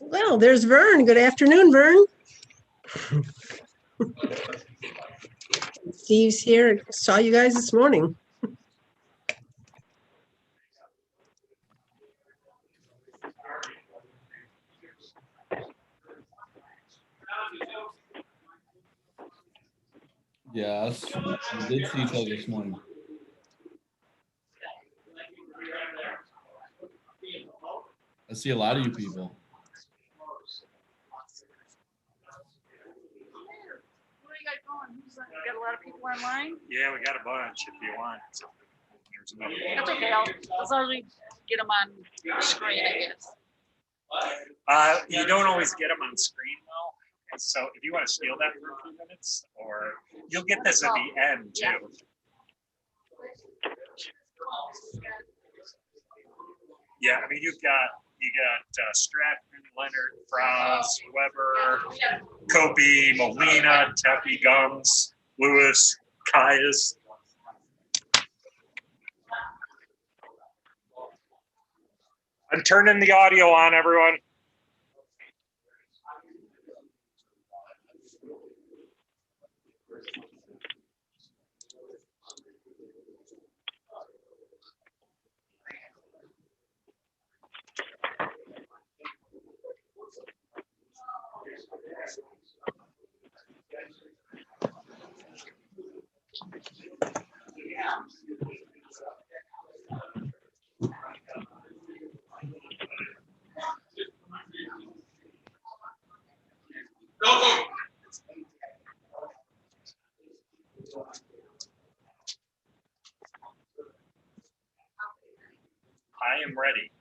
Well, there's Vern. Good afternoon, Vern. Steve's here. Saw you guys this morning. Yes, we did see each other this morning. I see a lot of you people. Where are you guys going? You got a lot of people online? Yeah, we got a bunch if you want. There's another one. That's okay. As long as we get them on the screen, I guess. You don't always get them on screen though. And so if you want to steal that for a few minutes, or you'll get this at the end too. Yeah, I mean you got Stratton, Leonard, Franz, Weber, Kobe, Molina, Tepe, Gums, Lewis, Caius. I'm turning the audio on, everyone. I am ready.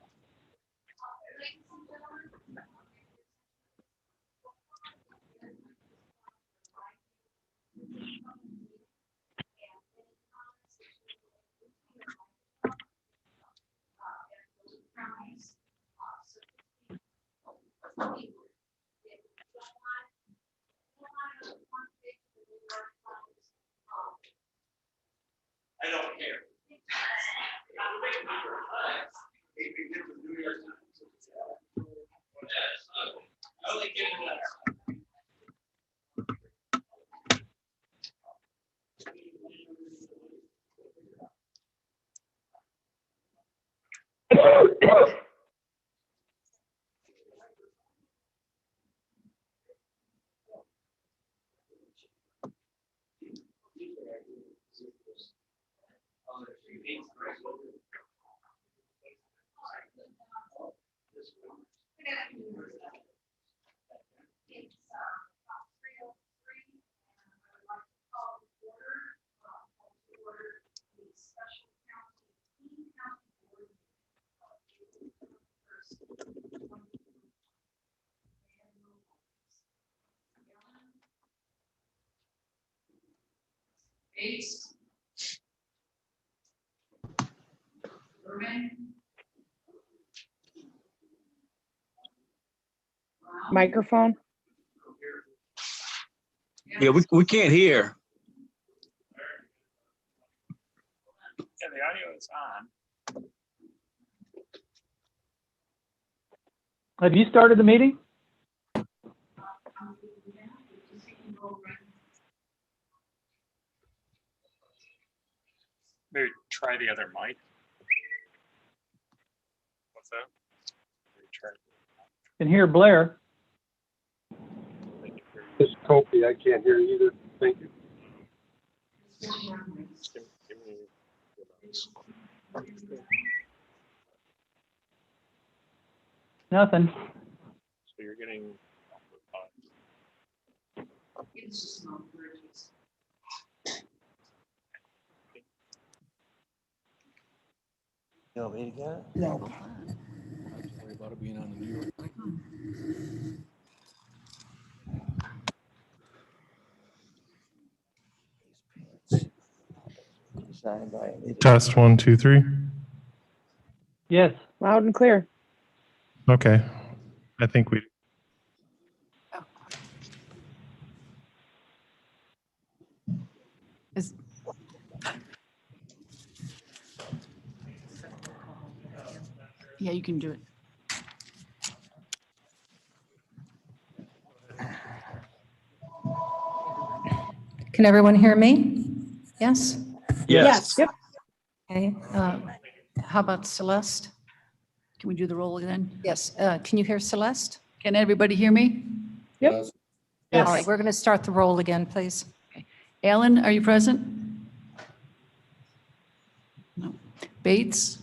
I don't care. Bates. Berman. Brown. Microphone? Yeah, we can't hear. Yeah, the audio is on. Have you started the meeting? Maybe try the other mic. What's that? Maybe try. Can hear Blair. This is Kofi. I can't hear you either. Thank you. Nothing. So you're getting. You want me to get it? No. Don't worry about it being on the New York. Test 1, 2, 3. Yes. Loud and clear. Okay. I think we. Yeah, you can do it. Can everyone hear me? Yes? Yes. Yep. Okay. How about Celeste? Can we do the roll again? Yes. Can you hear Celeste? Can everybody hear me? Yep. Yes. Yes. All right, we're going to start the roll again, please. Alan, are you present? No. Bates?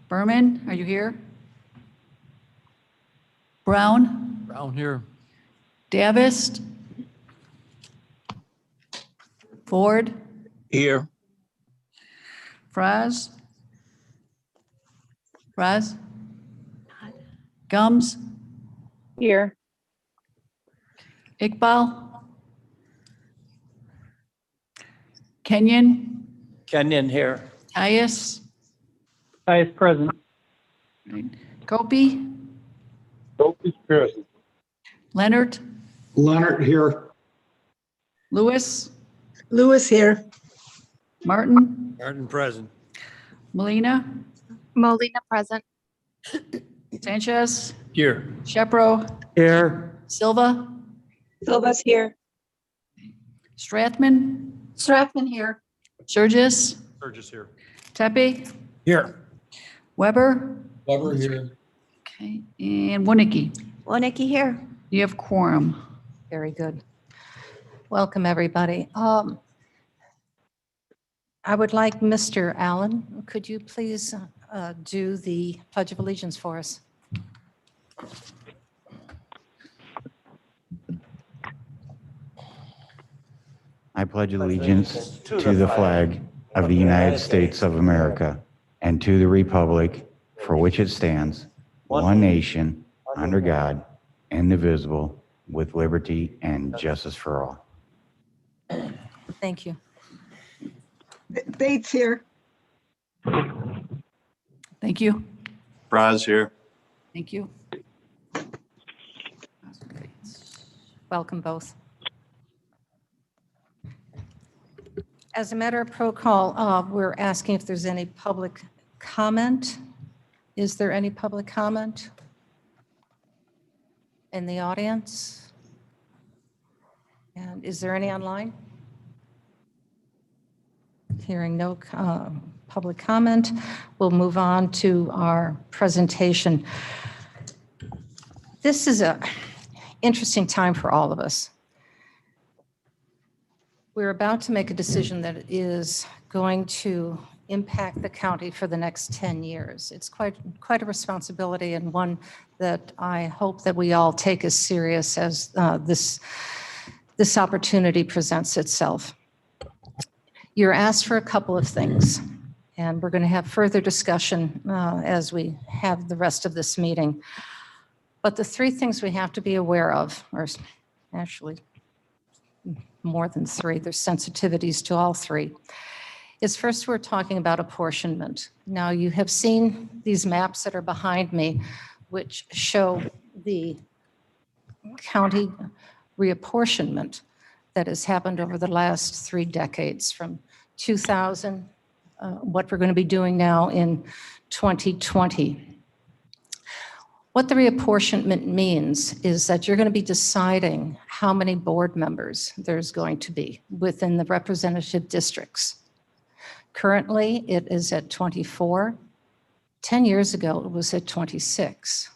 Berman, are you here? Brown? Brown here. Davis? Ford? Here. Fraz? Fraz? Gums? Here. Iqbal? Kenyon? Kenyon here. Tyus? Is present. Right. Kopi? Kofi's present. Leonard? Leonard here. Lewis? Lewis here. Martin? Martin present. Molina? Molina present. Sanchez? Here. Shepro? Here. Silva? Silva's here. Strathman? Strathman here. Surgis? Burgess here. Tepe? Here. Weber? Weber here. Okay, and Wonicky. Wonicky here. You have quorum. Very good. Welcome, everybody. I would like Mr. Allen, could you please do the Pledge of Allegiance for us? I pledge allegiance to the flag of the United States of America and to the republic for which it stands, one nation, under God, indivisible, with liberty and justice for all. Thank you. Bates here. Thank you. Braz here. Thank you. Welcome both. As a matter of protocol, we're asking if there's any public comment. Is there any public comment in the audience? And is there any online? Hearing no public comment, we'll move on to our presentation. This is an interesting time for all of us. We're about to make a decision that is going to impact the county for the next 10 years. It's quite a responsibility, and one that I hope that we all take as serious as this opportunity presents itself. You're asked for a couple of things, and we're going to have further discussion as we have the rest of this meeting. But the three things we have to be aware of, or actually more than three. There's sensitivities to all three. Is first we're talking about apportionment. Now you have seen these maps that are behind me, which show the county reapportionment that has happened over the last 3 decades from 2000, what we're going to be doing now in 2020. What the reapportionment means is that you're going to be deciding how many board members there's going to be within the representative districts. Currently, it is at 24. 10 years ago, it was at 26.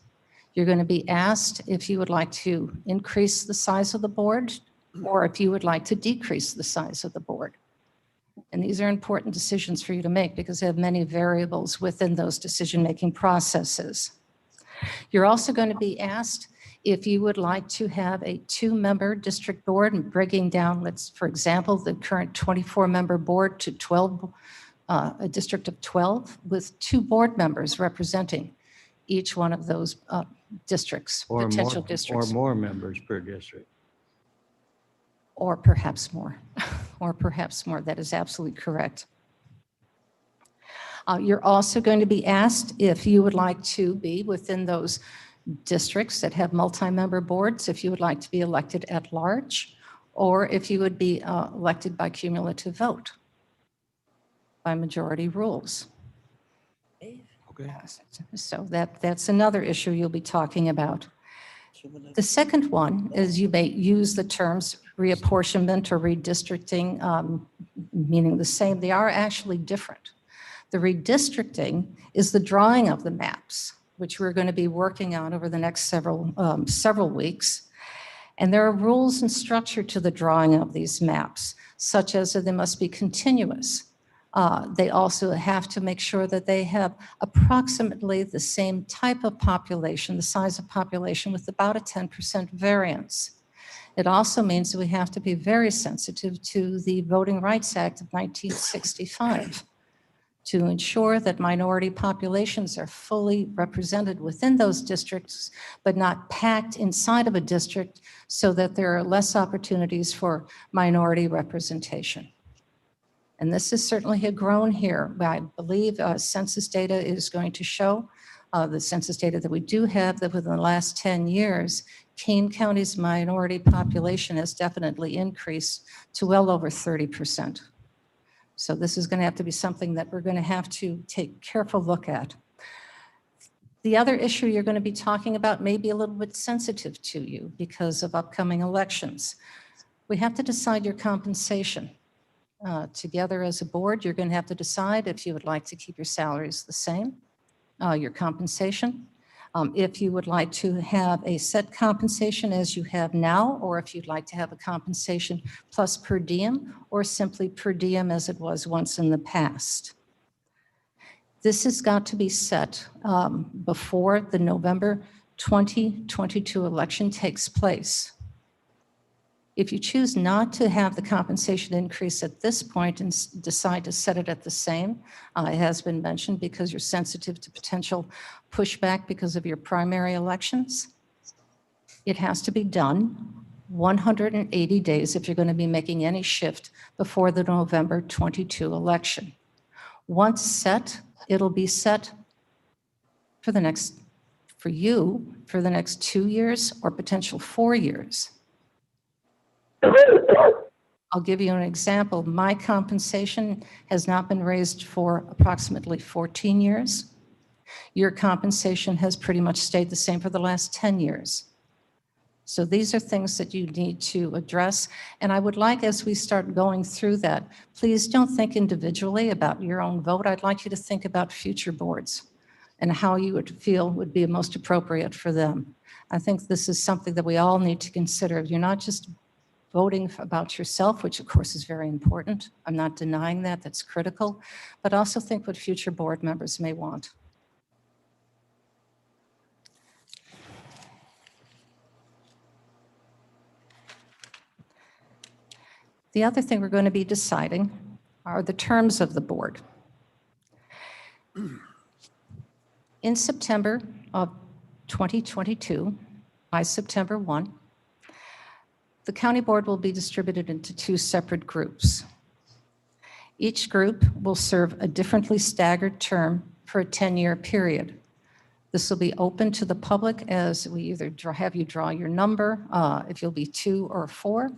You're going to be asked if you would like to increase the size of the board or if you would like to decrease the size of the board. And these are important decisions for you to make because they have many variables within those decision-making processes. You're also going to be asked if you would like to have a 2-member district board and breaking down, for example, the current 24-member board to 12, a district of 12 with 2 board members representing each one of those districts, potential districts. Or more members per district. Or perhaps more, or perhaps more. That is absolutely correct. You're also going to be asked if you would like to be within those districts that have multi-member boards, if you would like to be elected at large, or if you would be elected by cumulative vote, by majority rules. Okay. So that's another issue you'll be talking about. The second one is you may use the terms reapportionment or redistricting, meaning the same. They are actually different. The redistricting is the drawing of the maps, which we're going to be working on over the next several weeks. And there are rules and structure to the drawing of these maps, such as that they must be continuous. They also have to make sure that they have approximately the same type of population, the size of population, with about a 10% variance. It also means that we have to be very sensitive to the Voting Rights Act of 1965 to ensure that minority populations are fully represented within those districts, but not packed inside of a district so that there are less opportunities for minority representation. And this has certainly grown here. I believe census data is going to show, the census data that we do have, that within the last 10 years, Kane County's minority population has definitely increased to well over 30%. So this is going to have to be something that we're going to have to take a careful look at. The other issue you're going to be talking about may be a little bit sensitive to you because of upcoming elections. We have to decide your compensation. Together as a board, you're going to have to decide if you would like to keep your salaries the same, your compensation, if you would like to have a set compensation as you have now, or if you'd like to have a compensation plus per diem, or simply per diem as it was once in the past. This has got to be set before the November 2022 election takes place. If you choose not to have the compensation increase at this point and decide to set it at the same, it has been mentioned because you're sensitive to potential pushback because of your primary elections, it has to be done 180 days if you're going to be making any shift before the November 22 election. Once set, it'll be set for the next 2 years or potential 4 years. I'll give you an example. My compensation has not been raised for approximately 14 years. Your compensation has pretty much stayed the same for the last 10 years. So these are things that you need to address. And I would like, as we start going through that, please don't think individually about your own vote. I'd like you to think about future boards and how you would feel would be most appropriate for them. I think this is something that we all need to consider. You're not just voting about yourself, which of course is very important. I'm not denying that, that's critical, but also think what future board members may want. The other thing we're going to be deciding are the terms of the board. In September of 2022, by September 1, The county board will be distributed into 2 separate groups. Each group will serve a differently staggered term for a 10-year period. This will be open to the public as we either have you draw your number, if you'll be 2 or 4,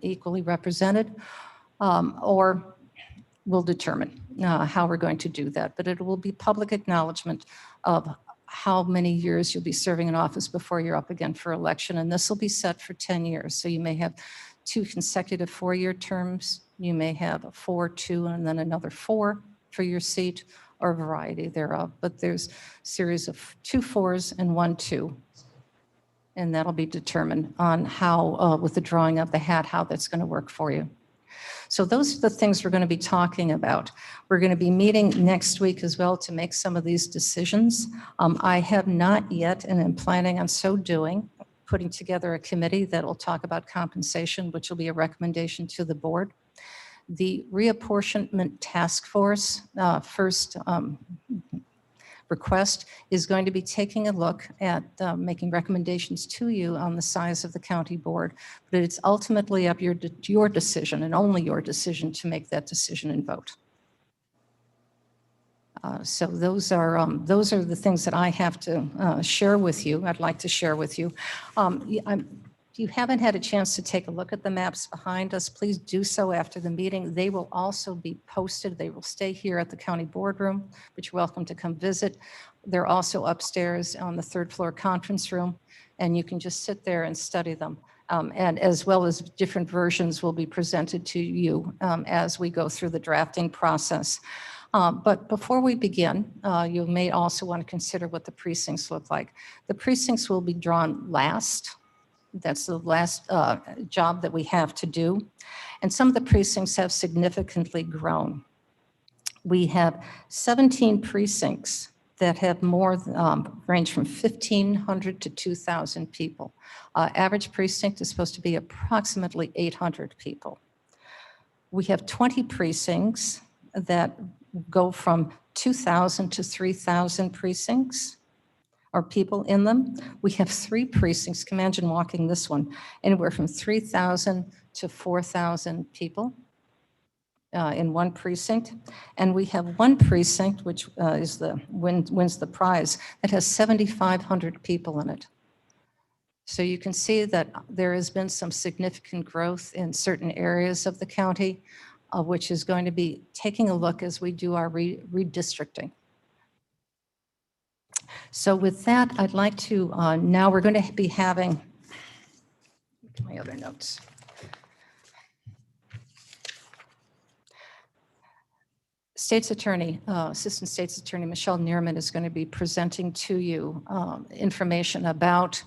equally represented, or we'll determine how we're going to do that. But it will be public acknowledgement of how many years you'll be serving in office before you're up again for election. And this will be set for 10 years. So you may have 2 consecutive 4-year terms. You may have a 4, 2, and then another 4 for your seat, or a variety thereof. But there's a series of 2 4s and 1 2. And that'll be determined on how, with the drawing of the hat, how that's going to work for you. So those are the things we're going to be talking about. We're going to be meeting next week as well to make some of these decisions. I have not yet, and am planning on so doing, putting together a committee that will talk about compensation, which will be a recommendation to the board. The reapportionment task force, first request, is going to be taking a look at making recommendations to you on the size of the county board. But it's ultimately up your decision, and only your decision, to make that decision and vote. So those are the things that I have to share with you. I'd like to share with you. If you haven't had a chance to take a look at the maps behind us, please do so after the meeting. They will also be posted. They will stay here at the county boardroom, but you're welcome to come visit. They're also upstairs on the 3rd floor conference room, and you can just sit there and study them. And as well as different versions will be presented to you as we go through the drafting process. But before we begin, you may also want to consider what the precincts look like. The precincts will be drawn last. That's the last job that we have to do. And some of the precincts have significantly grown. We have 17 precincts that have more, range from 1,500 to 2,000 people. Average precinct is supposed to be approximately 800 people. We have 20 precincts that go from 2,000 to 3,000 precincts, or people in them. We have 3 precincts, can imagine walking this one, anywhere from 3,000 to 4,000 people in one precinct. And we have 1 precinct, which is wins the prize, that has 7,500 people in it. So you can see that there has been some significant growth in certain areas of the county, which is going to be taking a look as we do our redistricting. So with that, I'd like to, now we're going to be having, my other notes. State's Attorney, Assistant State's Attorney Michelle Neerman is going to be presenting to you information about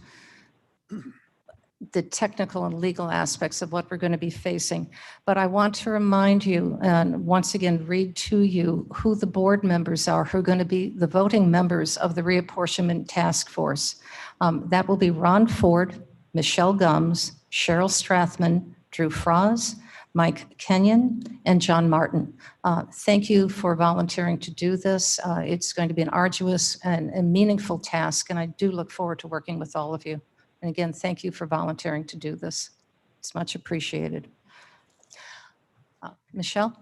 the technical and legal aspects of what we're going to be facing. But I want to remind you, and once again read to you, who the board members are who are going to be the voting members of the Reapportionment Task Force. That will be Ron Ford, Michelle Gums, Cheryl Strathman, Drew Froz, Mike Kenyon, and John Martin. Thank you for volunteering to do this. It's going to be an arduous and meaningful task, and I do look forward to working with all of you. And again, thank you for volunteering to do this. It's much appreciated. Michelle?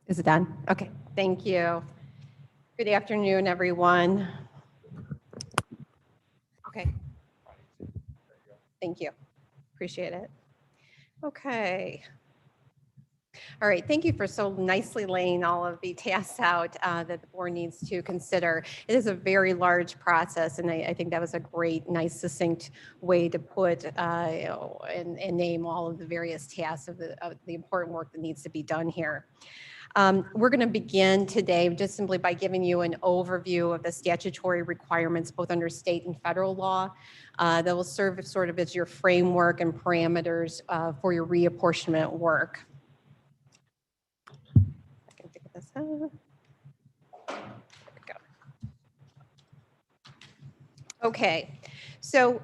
Is it done? Okay, thank you. Good afternoon, everyone. Okay. Thank you. Appreciate it. Okay. All right, thank you for so nicely laying all of the tasks out that the board needs to consider. It is a very large process, and I think that was a great, nice, succinct way to put and name all of the various tasks of the important work that needs to be done here. We're going to begin today just simply by giving you an overview of the statutory requirements, both under state and federal law, that will serve sort of as your framework and parameters for your reapportionment work. I can figure this out. There we go. Okay. So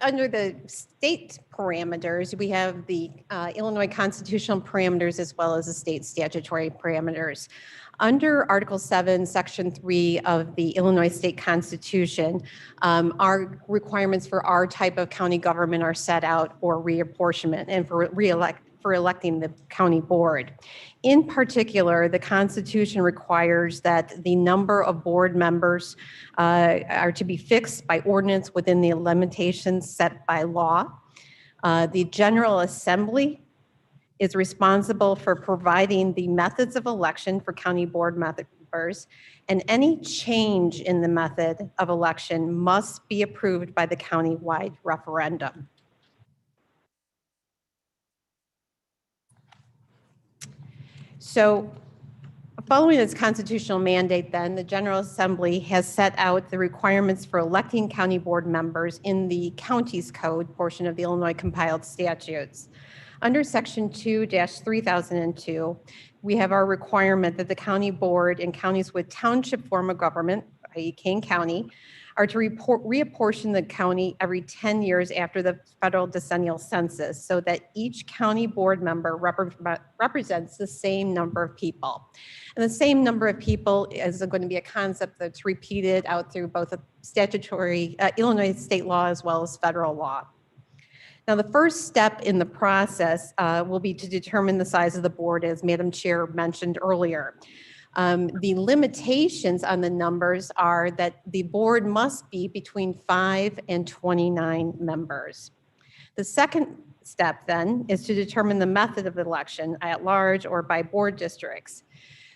under the state parameters, we have the Illinois constitutional parameters as well as the state statutory parameters. Under Article 7, Section 3 of the Illinois State Constitution, our requirements for our type of county government are set out for reapportionment and for electing the county board. In particular, the Constitution requires that the number of board members are to be fixed by ordinance within the limitations set by law. The General Assembly is responsible for providing the methods of election for county board members, and any change in the method of election must be approved by the county-wide referendum. So following its constitutional mandate then, the General Assembly has set out the requirements for electing county board members in the counties code portion of the Illinois compiled statutes. Under Section 2-3002, we have our requirement that the county board in counties with township form of government, i.e. Kane County, are to reapportion the county every 10 years after the federal decennial census so that each county board member represents the same number of people. And the same number of people is going to be a concept that's repeated out through both a statutory Illinois state law as well as federal law. Now, the first step in the process will be to determine the size of the board, as Madam Chair mentioned earlier. The limitations on the numbers are that the board must be between 5 and 29 members. The second step then is to determine the method of election at large or by board districts.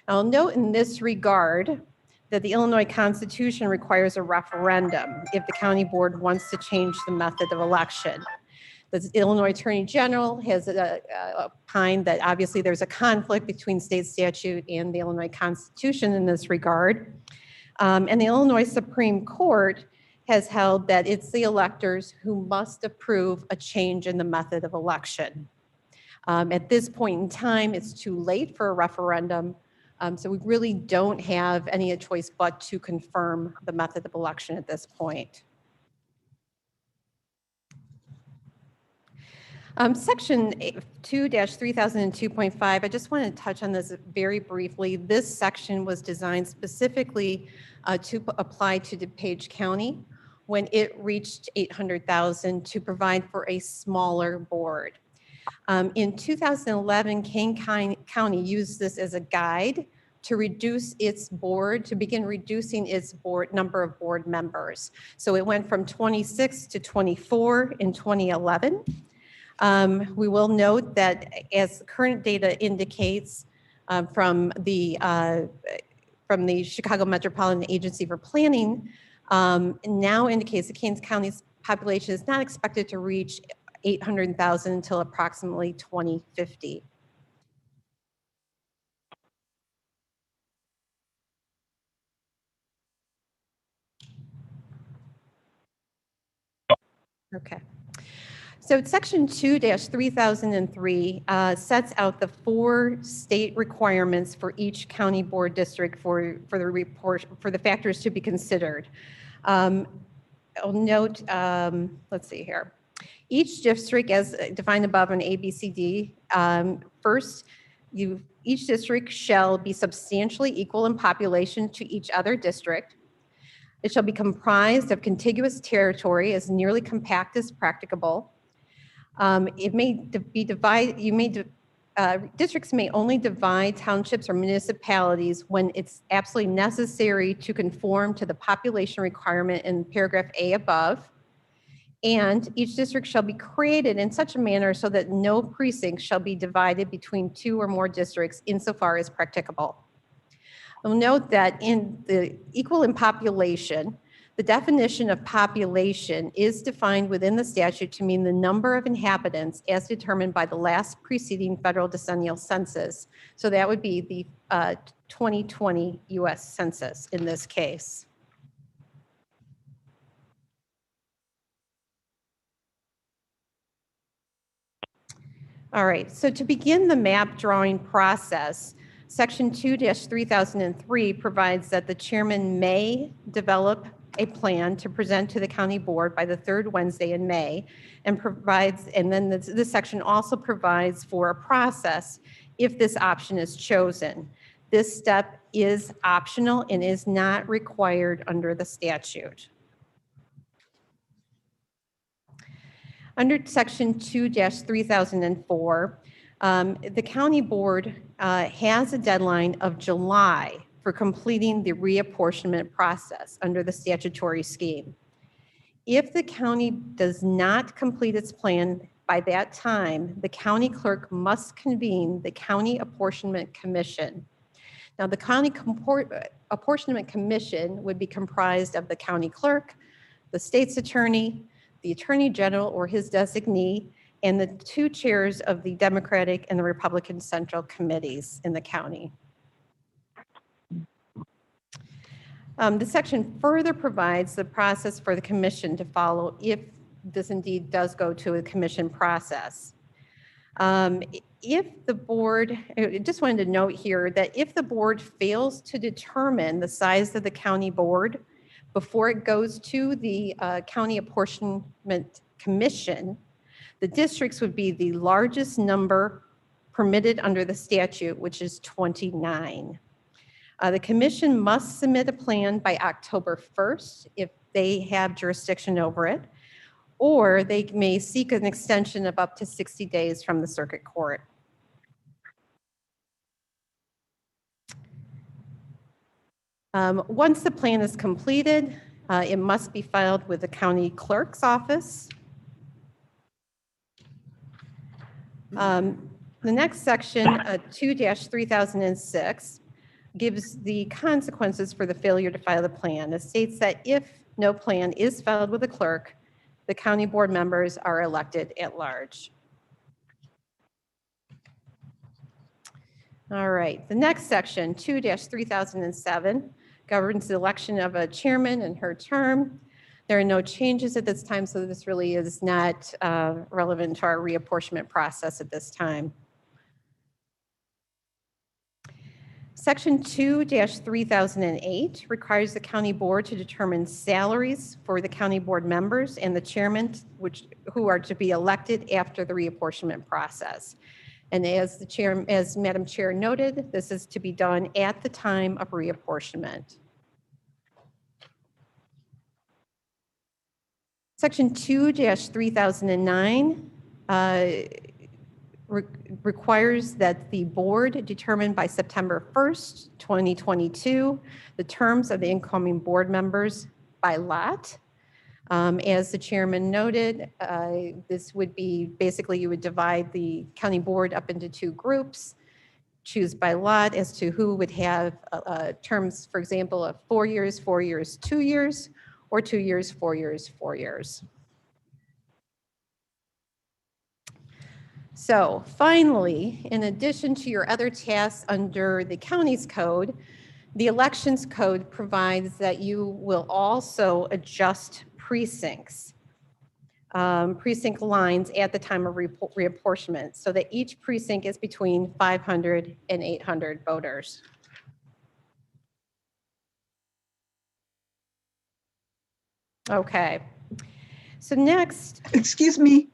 I'll note in this regard that the Illinois Constitution requires a referendum if the county board wants to change the method of election. The Illinois Attorney General has opined that obviously there's a conflict between state statute and the Illinois Constitution in this regard. And the Illinois Supreme Court has held that it's the electors who must approve a change in the method of election. At this point in time, it's too late for a referendum, so we really don't have any choice but to confirm the method of election at this point. Section 2-3002.5, I just want to touch on this very briefly. This section was designed specifically to apply to DuPage County when it reached 800,000 to provide for a smaller board. In 2011, Kane County used this as a guide to reduce its board, to begin reducing its board number of board members. So it went from 26 to 24 in 2011. We will note that as current data indicates from the Chicago Metropolitan Agency for Planning, now indicates that Kane County's population is not expected to reach 800,000 until approximately 2050. Okay. So Section 2-3003 sets out the 4 state requirements for each county board district for the factors to be considered. I'll note, let's see here. Each district, as defined above in ABCD, first, each district shall be substantially equal in population to each other district. It shall be comprised of contiguous territory as nearly compact as practicable. It may be divided, districts may only divide townships or municipalities when it's absolutely necessary to conform to the population requirement in paragraph A above. And each district shall be created in such a manner so that no precinct shall be divided between 2 or more districts insofar as practicable. I'll note that in the equal in population, the definition of population is defined within the statute to mean the number of inhabitants as determined by the last preceding federal decennial census. So that would be the 2020 US Census in this case. All right, so to begin the map drawing process, Section 2-3003 provides that the chairman may develop a plan to present to the county board by the third Wednesday in May, and then this section also provides for a process if this option is chosen. This step is optional and is not required under the statute. Under section 2-3004, the county board has a deadline of July for completing the reapportionment process under the statutory scheme. If the county does not complete its plan by that time, the county clerk must convene the County Apportionment Commission. Now, the County Apportionment Commission would be comprised of the county clerk, the state's attorney, the attorney general or his designee, and the two chairs of the Democratic and the Republican Central Committees in the county. The section further provides the process for the commission to follow if this indeed does go to a commission process. If the board, I just wanted to note here that if the board fails to determine the size of the county board before it goes to the County Apportionment Commission, the districts would be the largest number permitted under the statute, which is 29. The commission must submit a plan by October 1st if they have jurisdiction over it, or they may seek an extension of up to 60 days from the circuit court. Once the plan is completed, it must be filed with the county clerk's office. The next section, 2-3006, gives the consequences for the failure to file the plan. It states that if no plan is filed with the clerk, the county board members are elected at large. All right, the next section, 2-3007, governs the election of a chairman and her term. There are no changes at this time, so this really is not relevant to our reapportionment process at this time. Section 2-3008 requires the county board to determine salaries for the county board members and the chairman, who are to be elected after the reapportionment process. And as Madam Chair noted, this is to be done at the time of reapportionment. Section 2-3009 requires that the board determine by September 1st, 2022, the terms of the incoming board members by lot. As the chairman noted, this would be basically you would divide the county board up into two groups, choose by lot as to who would have terms, for example, of 4 years, 4 years, 2 years, or 2 years, 4 years, 4 years. So finally, in addition to your other tasks under the county's code, the elections code provides that you will also adjust precincts, precinct lines at the time of reapportionment, so that each precinct is between 500 and 800 voters. Okay, so next. Excuse me,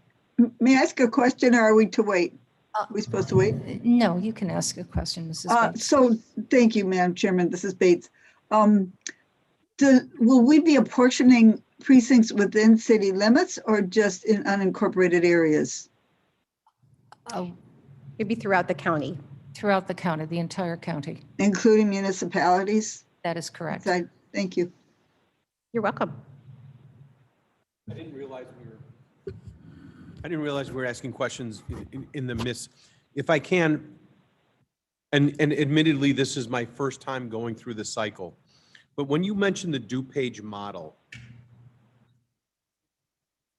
may I ask a question or are we to wait? Are we supposed to wait? No, you can ask a question, Mrs. Bates. So thank you, Madam Chairman. This is Bates. Will we be apportioning precincts within city limits or just in unincorporated areas? It'd be throughout the county. Throughout the county, the entire county. Including municipalities? That is correct. Thank you. You're welcome. I didn't realize we were asking questions in the midst. If I can, and admittedly, this is my first time going through the cycle, but when you mentioned the DuPage model,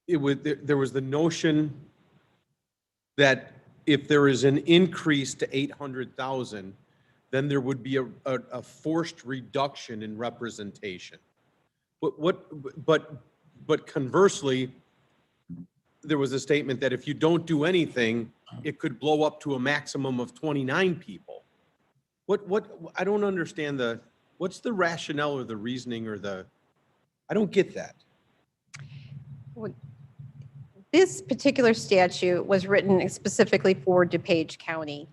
there was the notion that if there is an increase to 800,000, then there would be a forced reduction in representation. But conversely, there was a statement that if you don't do anything, it could blow up to a maximum of 29 people. I don't understand what's the rationale or the reasoning or the I don't get that. This particular statute was written specifically for DuPage County.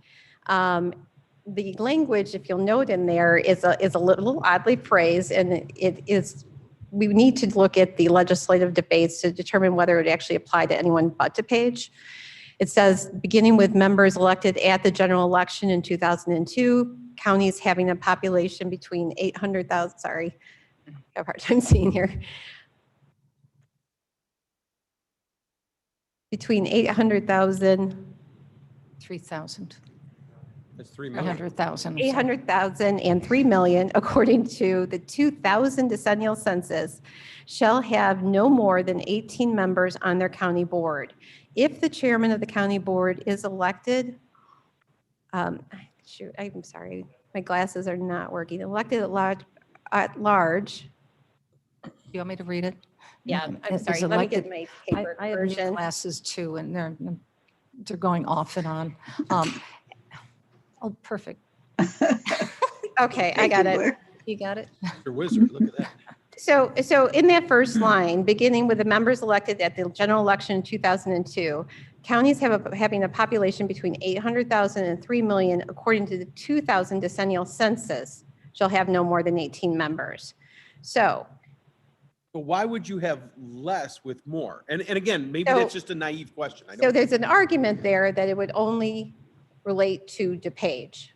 The language, if you'll note in there, is a little oddly phrased, and it is, we need to look at the legislative debates to determine whether it actually applied to anyone but DuPage. It says, beginning with members elected at the general election in 2002, counties having a population between 800,000, sorry, I have a hard time seeing here. Between 800,000, 3,000, That's 3 million. 300,000. 800,000 and 3 million, according to the 2000 decennial census, shall have no more than 18 members on their county board. If the chairman of the county board is elected, shoot, I'm sorry, my glasses are not working. Elected at large. You want me to read it? Yeah, I'm Is sorry. it Let me elected- get my paper I have new version. classes too, and they're going off and on. Oh, perfect. Okay, I got it. You got it? Mr. Wizard, look at that. So in that first line, beginning with the members elected at the general election in 2002, counties having a population between 800,000 and 3 million, according to the 2000 decennial census, shall have no more than 18 members. So. But why would you have less with more? And again, maybe So- that's just a naive question. I So don't. there's an argument there that it would only relate to DuPage,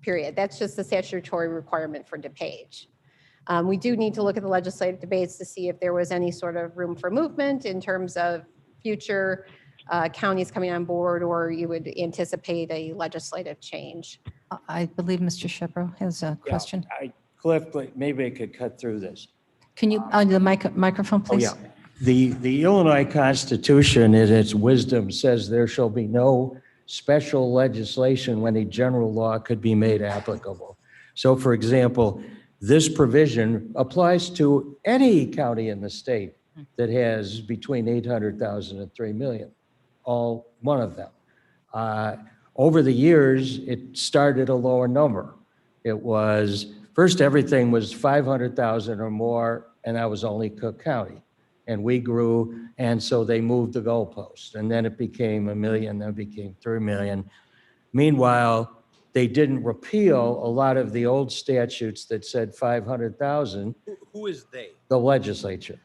period. That's just the statutory requirement for DuPage. We do need to look at the legislative debates to see if there was any sort of room for movement in terms of future counties coming on board, or you would anticipate a legislative change. I believe Mr. Shepro has a question. Cliff, maybe I could cut through this. Can you, on the microphone, Oh, please? yeah. The Illinois Constitution, in its wisdom, says there shall be no special legislation when a general law could be made applicable. So, for example, this provision applies to any county in the state that has between 800,000 and 3 million, all one of them. Over the years, it started a lower number. It was, first everything was 500,000 or more, and that was only Cook County. And we grew, and so they moved the goalpost. And then it became 1 million, then it became 3 million. Meanwhile, they didn't repeal a lot of the old statutes that said 500,000. Who is they? The legislature,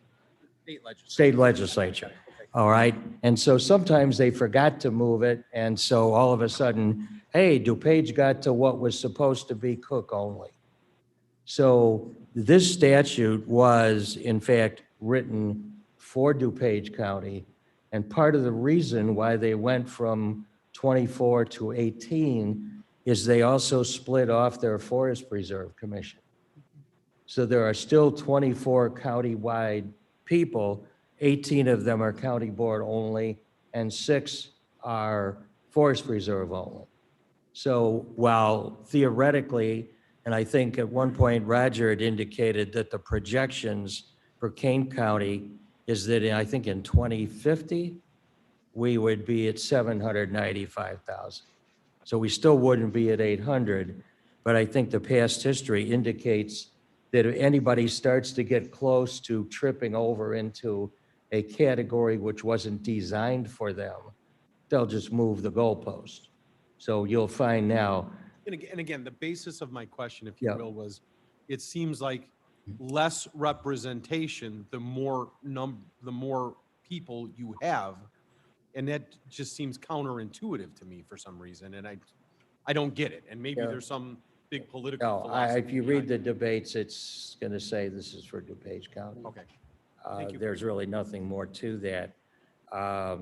State legislature. state legislature. All right. And so sometimes they forgot to move it. And so all of a sudden, hey, DuPage got to what was supposed to be Cook only. So this statute was, in fact, written for DuPage County. And part of the reason why they went from 24 to 18 is they also split off their Forest Preserve Commission. So there are still 24 county-wide people, 18 of them are county board only, and 6 are Forest Preserve only. So while theoretically, and I think at one point Roger had indicated that the projections for Kane County is that I think in 2050, we would be at 795,000. So we still wouldn't be at 800, but I think the past history indicates that if anybody starts to get close to tripping over into a category which wasn't designed for them, they'll just move the goalpost. So you'll find now. And again, the basis of my question, if you Yeah. will, was it seems like less representation, the more people you have. And that just seems counterintuitive to me for some reason. And I don't get it. And maybe Yeah. there's some big political No, philosophy. if you read behind the it. debates, it's going to say this is for DuPage County. Okay. Thank you. There's really nothing more to that. At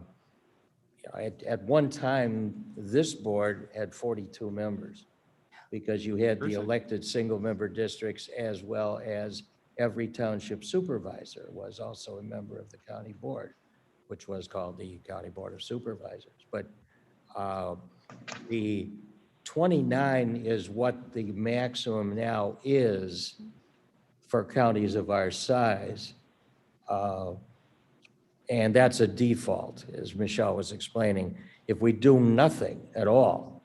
one time, this board had 42 members because you had the Interesting. elected single-member districts as well as every township supervisor was also a member of the county board, which was called the County Board of Supervisors. But the 29 is what the maximum now is for counties of our size. And that's a default, as Michelle was explaining. If we do nothing at all,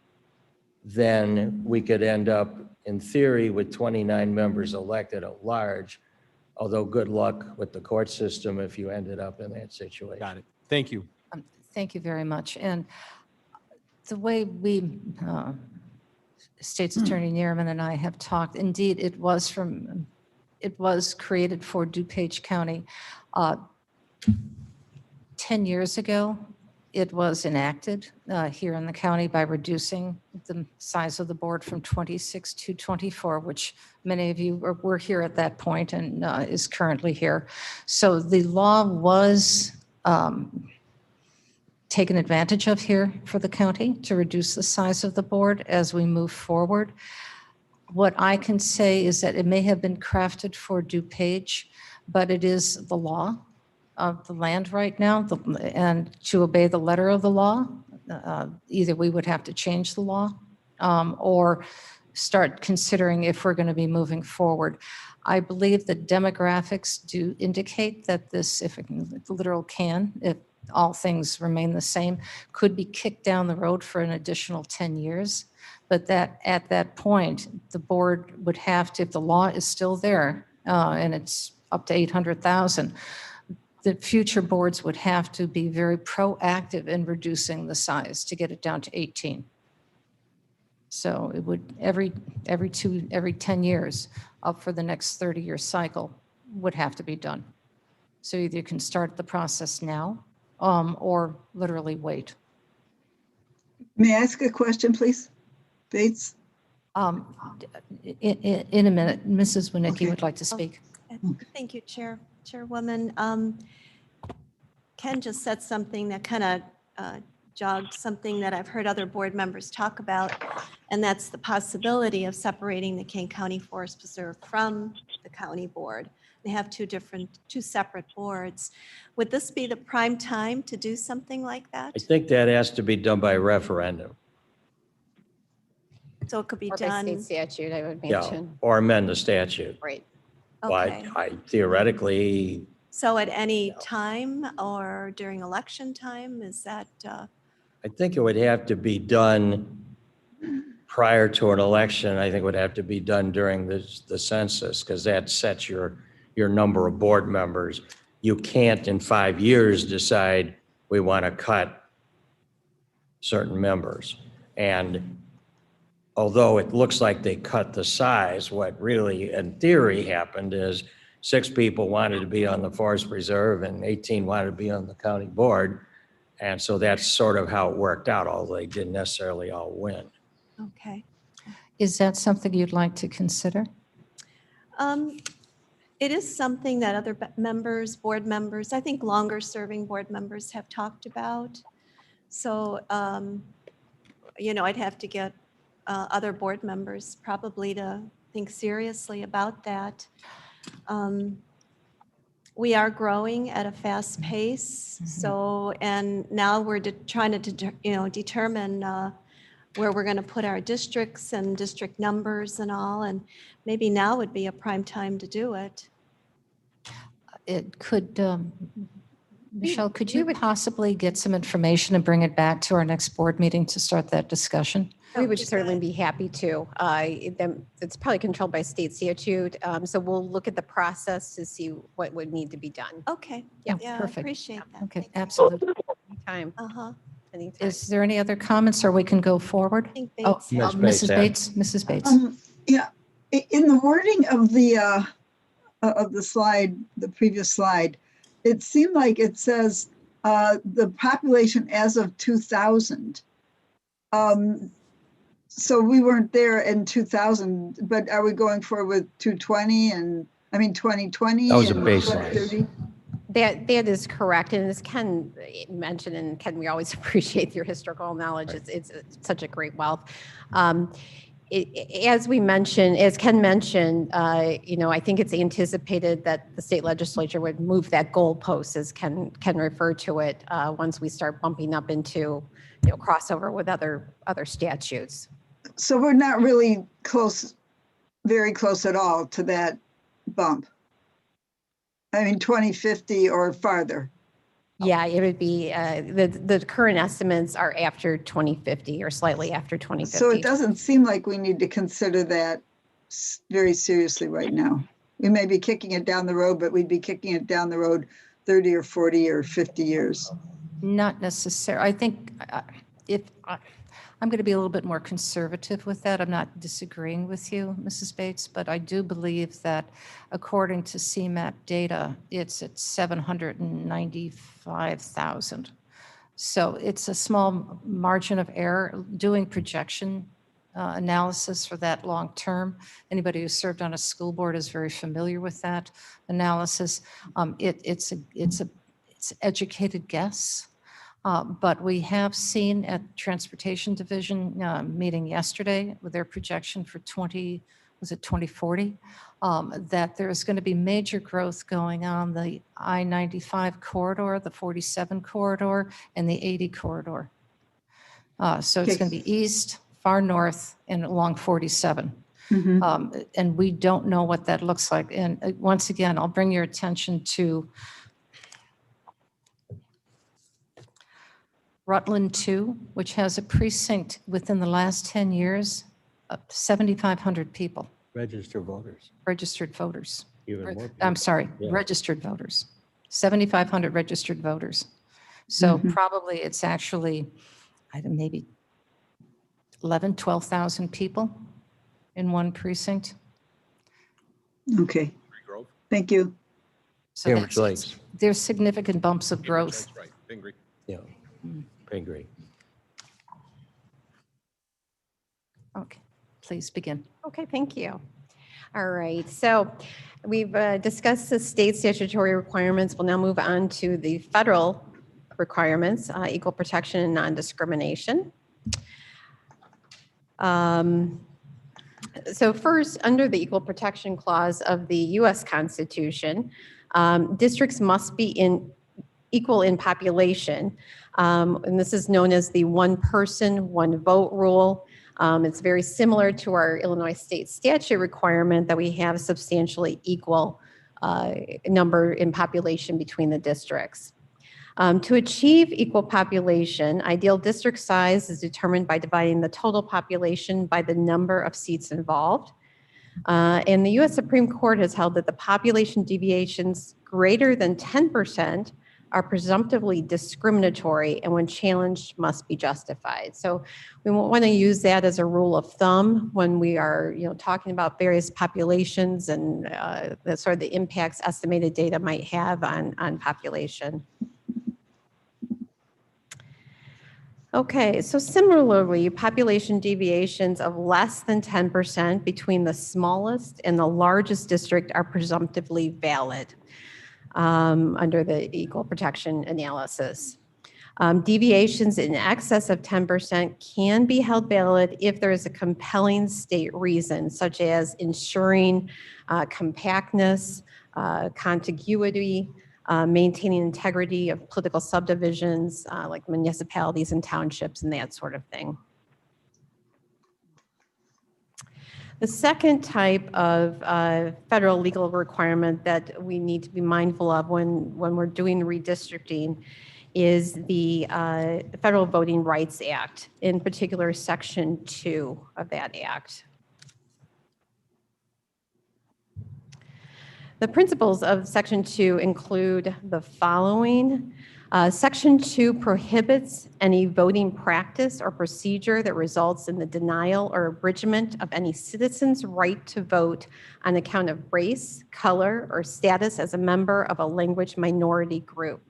then we could end up, in theory, with 29 members elected at large, Although good luck with the court system if you ended up in that situation. Got it. Thank you. Thank you very much. And the way we, State's Attorney Neerman and I have talked, indeed, it was created for DuPage County. 10 years ago, it was enacted here in the county by reducing the size of the board from 26 to 24, which many of you were here at that point and is currently here. So the law was taken advantage of here for the county to reduce the size of the board as we move forward. What I can say is that it may have been crafted for DuPage, but it is the law of the land right now, and to obey the letter of the law, either we would have to change the law or start considering if we're going to be moving forward. I believe the demographics do indicate that this, if literal can, if all things remain the same, could be kicked down the road for an additional 10 years. But that at that point, the board would have to, if the law is still there and it's up to 800,000, the future boards would have to be very proactive in reducing the size to get it down to 18. So it would every 10 years up for the next 30-year cycle would have to be done. So either you can start the process now or literally wait. May I ask a question, please? Bates? In a minute, Mrs. Winicki Okay. would like to speak. Thank you, Chairwoman. Ken just said something that kind of jogged something that I've heard other board members talk about, and that's the possibility of separating the Kane County Forest Preserve from the county board. They have two separate boards. Would this be the prime time to do something like that? I think that has to be done by referendum. So it could be Or by done. state statute, I would Yeah, mention. or amend the statute. Right. But Okay. I theoretically, So at any time or during election time, is that, I think it would have to be done prior to an election. I think it would have to be done during the census, because that sets your number of board members. You can't in 5 years decide we want to cut certain members. And although it looks like they cut the size, what really in theory happened is 6 people wanted to be on the Forest Preserve and 18 wanted to be on the county board. And so that's sort of how it worked out, although they didn't necessarily all win. okay. Is that something you'd like to consider? It is something that other board members, I think longer serving board members have talked about. So, I'd have to get other board members probably to think seriously about that. We are growing at a fast pace. So, and now we're trying to, determine where we're going to put our districts and district numbers and all. And maybe now would be a prime time to do it. It could, Michelle, could you possibly get some information and bring it back to our next board meeting to start that discussion? We would certainly be happy to. It's probably controlled by state statute. So we'll look at the process to see what would need to be done. Okay. Yeah, Yeah, I perfect. appreciate that. Okay, Thank you. absolutely. Anytime, Uh-huh. anytime. Is there any other comments or we can go forward? I think Oh, Bates. Ms. Mrs. Bates, Bates, Mrs. Bates. Yeah, in the wording of the slide, the previous slide, it seemed like it says the population as of 2000. So we weren't there in 2000, but are we going forward with 2020 and 2020? That was a and baseline. 2030? That is correct. And as Ken mentioned, and Ken, we always appreciate your historical knowledge. It's such a great wealth. As we mentioned, as Ken mentioned, I think it's anticipated that the state legislature would move that goalpost, as Ken referred to it, once we start bumping up into, crossover with other statutes. So we're not really close, very close at all to that bump. 2050 or farther. Yeah, it would be, the current estimates are after 2050 or slightly after 2050. So it doesn't seem like we need to consider that very seriously right now. We may be kicking it down the road, but we'd be kicking it down the road 30 or 40 or 50 years. Not necessarily. I think I'm going to be a little bit more conservative with that. I'm not disagreeing with you, Mrs. Bates, but I do believe that according to CMAP data, it's at 795,000. So it's a small margin of error. Doing projection analysis for that long term, anybody who served on a school board is very familiar with that analysis. It's educated guess. But we have seen at Transportation Division meeting yesterday with their projection for 2040, that there's going to be major growth going on the I-95 corridor, the 47 corridor, and the 80 corridor. So it's going to be east, far north, and along 47. And we don't know what that looks like. And once again, I'll bring your attention to Rutland 2, which has a precinct within the last 10 years of 7,500 people. Registered voters. Registered voters. Even more people. I'm sorry, Yeah. registered voters. 7,500 registered voters. So probably it's actually, I don't know, maybe 11, 12,000 people in one precinct. Okay. Thank you. So Cambridge that's- Lakes. there's significant bumps of growth. That's right, Pingree. Yeah, I agree. Okay, please begin. Okay, thank you. All right, so we've discussed the state statutory requirements. We'll now move on to the federal requirements, equal protection and non-discrimination. So first, under the Equal Protection Clause of the U.S. Constitution, districts must be equal in population, and this is known as the one person, one vote rule. It's very similar to our Illinois state statute requirement that we have substantially equal number in population between the districts. To achieve equal population, ideal district size is determined by dividing the total population by the number of seats involved. And the U.S. Supreme Court has held that the population deviations greater than 10% are presumptively discriminatory and when challenged must be justified. So we want to use that as a rule of thumb when we are talking about various populations and the sort of the impacts estimated data might have on population. Okay, so similarly, population deviations of less than 10% between the smallest and the largest district are presumptively valid under the equal protection analysis. Deviations in excess of 10% can be held valid if there is a compelling state reason, such as ensuring compactness, contiguity, maintaining integrity of political subdivisions like municipalities and townships and that sort of thing. The second type of federal legal requirement that we need to be mindful of when we're doing redistricting is the Federal Voting Rights Act, in particular Section 2 of that act. The principles of Section 2 include the following. Section 2 prohibits any voting practice or procedure that results in the denial or abridgment of any citizen's right to vote on account of race, color, or status as a member of a language minority group.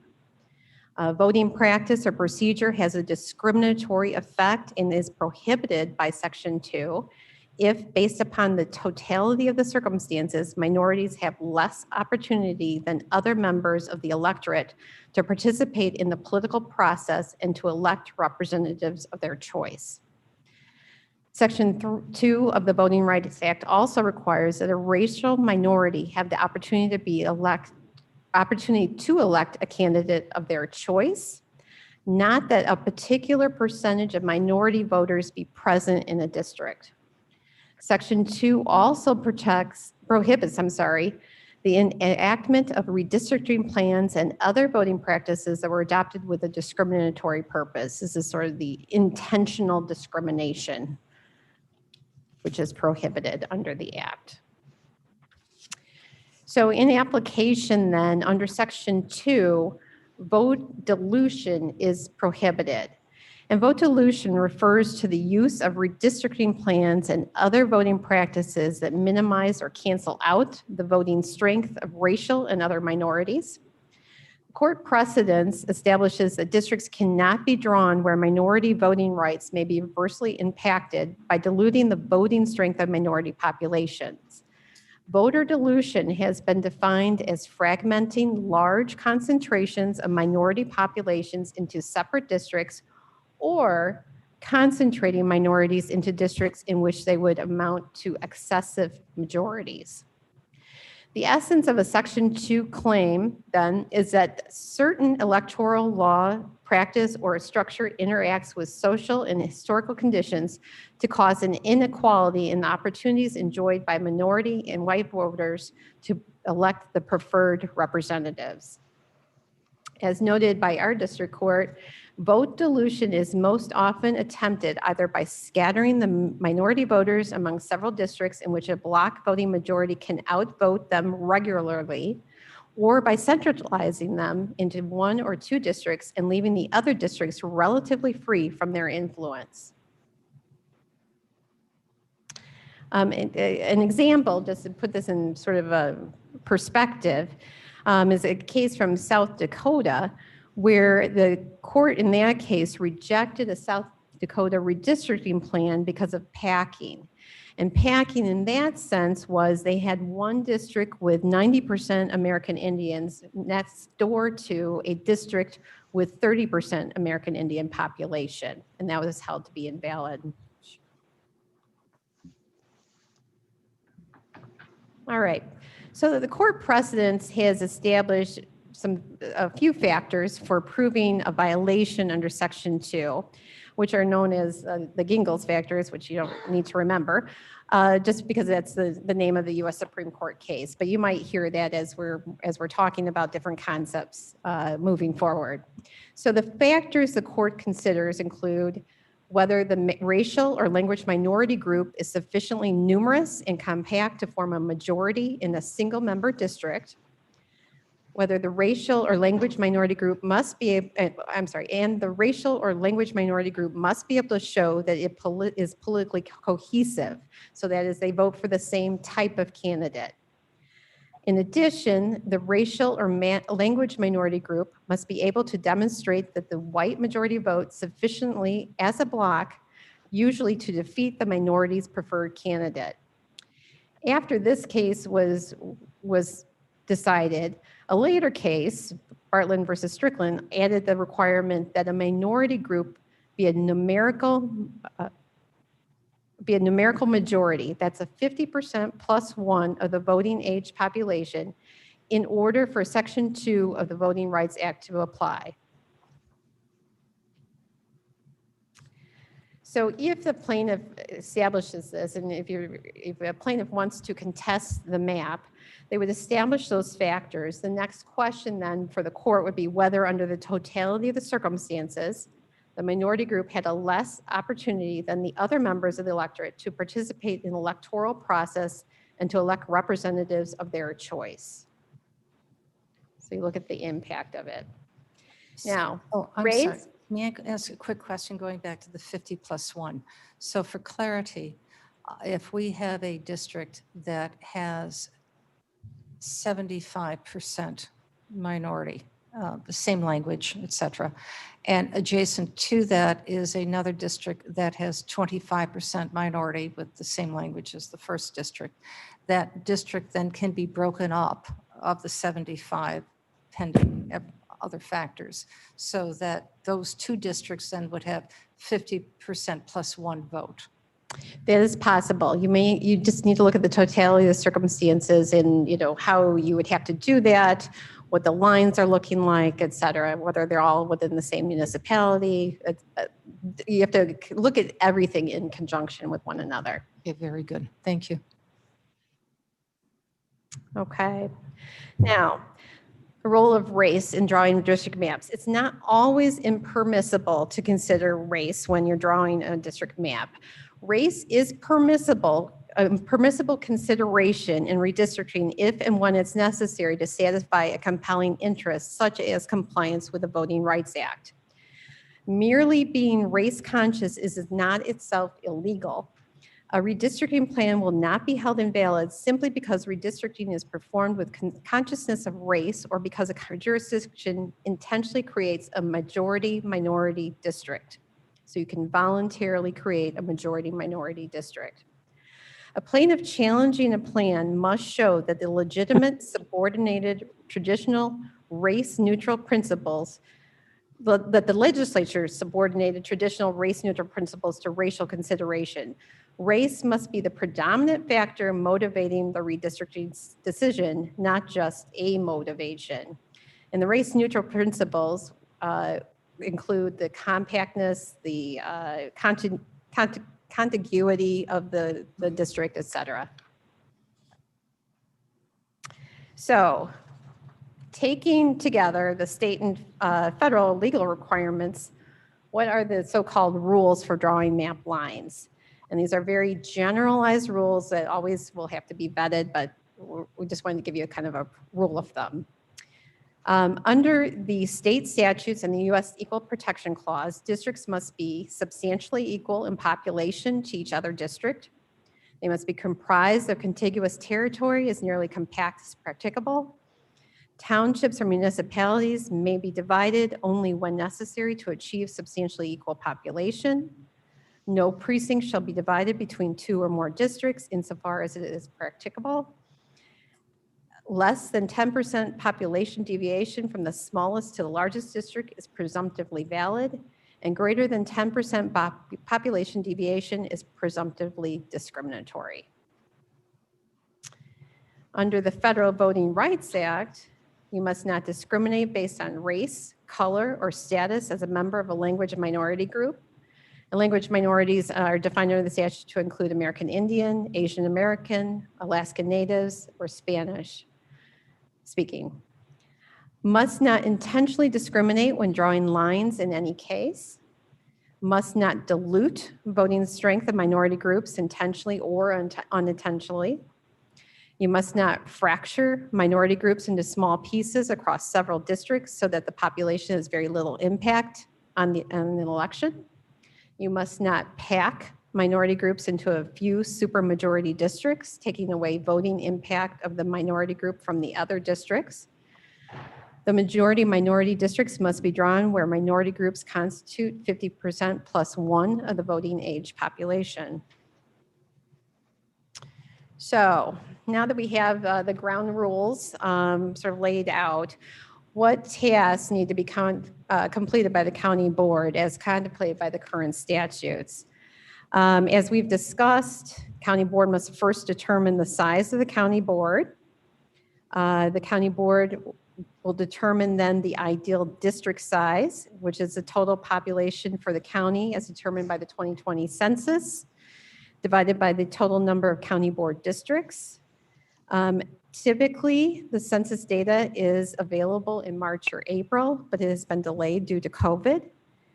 Voting practice or procedure has a discriminatory effect and is prohibited by Section 2 if, based upon the totality of the circumstances, minorities have less opportunity than other members of the electorate to participate in the political process and to elect representatives of their choice. Section 2 of the Voting Rights Act also requires that a racial minority have the opportunity to elect a candidate of their choice, not that a particular percentage of minority voters be present in a district. Section 2 also prohibits the enactment of redistricting plans and other voting practices that were adopted with a discriminatory purpose. This is sort of the intentional discrimination, which is prohibited under the Act. So in application then, under section 2, vote dilution is prohibited. And vote dilution refers to the use of redistricting plans and other voting practices that minimize or cancel out the voting strength of racial and other minorities. Court precedence establishes that districts cannot be drawn where minority voting rights may be adversely impacted by diluting the voting strength of minority populations. Voter dilution has been defined as fragmenting large concentrations of minority populations into separate districts or concentrating minorities into districts in which they would amount to excessive majorities. The essence of a Section 2 claim, then, is that certain electoral law, practice, or structure interacts with social and historical conditions to cause an inequality in the opportunities enjoyed by minority and white voters to elect the preferred representatives. As noted by our district court, vote dilution is most often attempted either by scattering the minority voters among several districts in which a block voting majority can outvote them regularly, or by centralizing them into 1 or 2 districts and leaving the other districts relatively free from their influence. An example, just to put this in sort of a perspective, is a case from South Dakota where the court in that case rejected a South Dakota redistricting plan because of packing. And packing in that sense was they had one district with 90% American Indians next door to a district with 30% American Indian population, and that was held to be invalid. All right, so the court precedence has established a few factors for proving a violation under Section 2, which are known as the Gingles Factors, which you don't need to remember, just because that's the name of the U.S. Supreme Court case. But you might hear that as we're talking about different concepts moving forward. So the factors the court considers include whether the racial or language minority group is sufficiently numerous and compact to form a majority in a single-member district, whether the racial or language minority group must be, and the racial or language minority group must be able to show that it is politically cohesive. So that is, they vote for the same type of candidate. In addition, the racial or language minority group must be able to demonstrate that the white majority votes sufficiently as a block, usually to defeat the minority's preferred candidate. After this case was decided, a later case, Bartland versus Strickland, added the requirement that a minority group be a numerical majority. That's a 50% plus 1 of the voting age population in order for Section 2 of the Voting Rights Act to apply. So if the plaintiff establishes this, and if a plaintiff wants to contest the map, they would establish those factors. The next question then for the court would be whether under the totality of the circumstances, the minority group had a less opportunity than the other members of the electorate to participate in the electoral process and to elect representatives of their choice. So you look at the impact of it. Now, I'm race. sorry. May I ask a quick question going back to the 50 plus 1? So for clarity, if we have a district that has 75% minority, the same language, et cetera, and adjacent to that is another district that has 25% minority with the same language as the first district, that district then can be broken up of the 75 pending other factors, so that those 2 districts then would have 50% plus 1 vote. That is possible. You just need to look at the totality of the circumstances and how you would have to do that, what the lines are looking like, et cetera, whether they're all within the same municipality. You have to look at everything in conjunction with one another. Okay, very good. Thank you. Okay. Now, the role of race in drawing district maps. It's not always impermissible to consider race when you're drawing a district map. Race is permissible permissible consideration in redistricting if and when it's necessary to satisfy a compelling interest, such as compliance with the Voting Rights Act. Merely being race conscious is not itself illegal. A redistricting plan will not be held invalid simply because redistricting is performed with consciousness of race or because a jurisdiction intentionally creates a majority-minority district. So you can voluntarily create a majority-minority district. A plaintiff challenging a plan must show that the legitimate, subordinated, traditional, race-neutral principles, that the legislature subordinated traditional race-neutral principles to racial consideration. Race must be the predominant factor motivating the redistricting decision, not just a motivation. And the race-neutral principles include the compactness, the contiguity of the district, et cetera. So, taking together the state and federal legal requirements, what are the so-called rules for drawing map lines? And these are very generalized rules that always will have to be vetted, but we just wanted to give you a kind of a rule of thumb. Under the state statutes and the U.S. Equal Protection Clause, districts must be substantially equal in population to each other district. They must be comprised of contiguous territory as nearly compact as practicable. Townships or municipalities may be divided only when necessary to achieve substantially equal population. No precinct shall be divided between 2 or more districts insofar as it is practicable. Less than 10% population deviation from the smallest to the largest district is presumptively valid, and greater than 10% population deviation is presumptively discriminatory. Under the Federal Voting Rights Act, you must not discriminate based on race, color, or status as a member of a language minority group. And language minorities are defined under the statute to include American Indian, Asian American, Alaskan Natives, or Spanish speaking. Must not intentionally discriminate when drawing lines in any case. Must not dilute voting strength of minority groups intentionally or unintentionally. You must not fracture minority groups into small pieces across several districts so that the population has very little impact on an election. You must not pack minority groups into a few supermajority districts, taking away voting impact of the minority group from the other districts. The majority-minority districts must be drawn where minority groups constitute 50% plus 1 of the voting age population. So now that we have the ground rules sort of laid out, what tasks need to be completed by the county board as contemplated by the current statutes? As we've discussed, county board must first determine the size of the county board. The county board will determine then the ideal district size, which is the total population for the county as determined by the 2020 census, divided by the total number of county board districts. Typically, the census data is available in March or April, but it has been delayed due to COVID,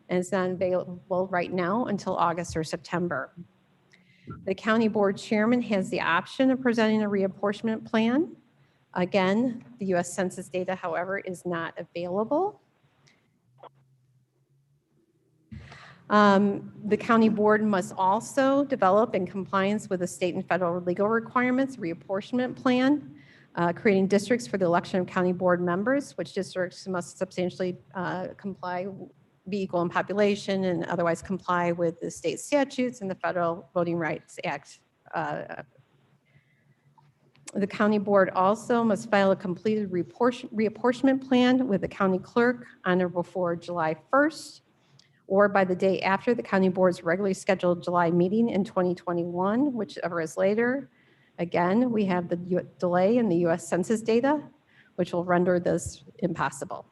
and it's not available right now until August or September. The county board chairman has the option of presenting a reapportionment plan. Again, the U.S. Census data, however, is not available. The county board must also develop in compliance with the state and federal legal requirements, reapportionment plan, creating districts for the election of county board members, which districts must substantially be equal in population and otherwise comply with the state statutes and the Federal Voting Rights Act. The county board also must file a completed reapportionment plan with the county clerk on or before July 1st, or by the day after the county board's regularly scheduled July meeting in 2021, whichever is later. Again, we have the delay in the U.S. Census data, which will render this impossible.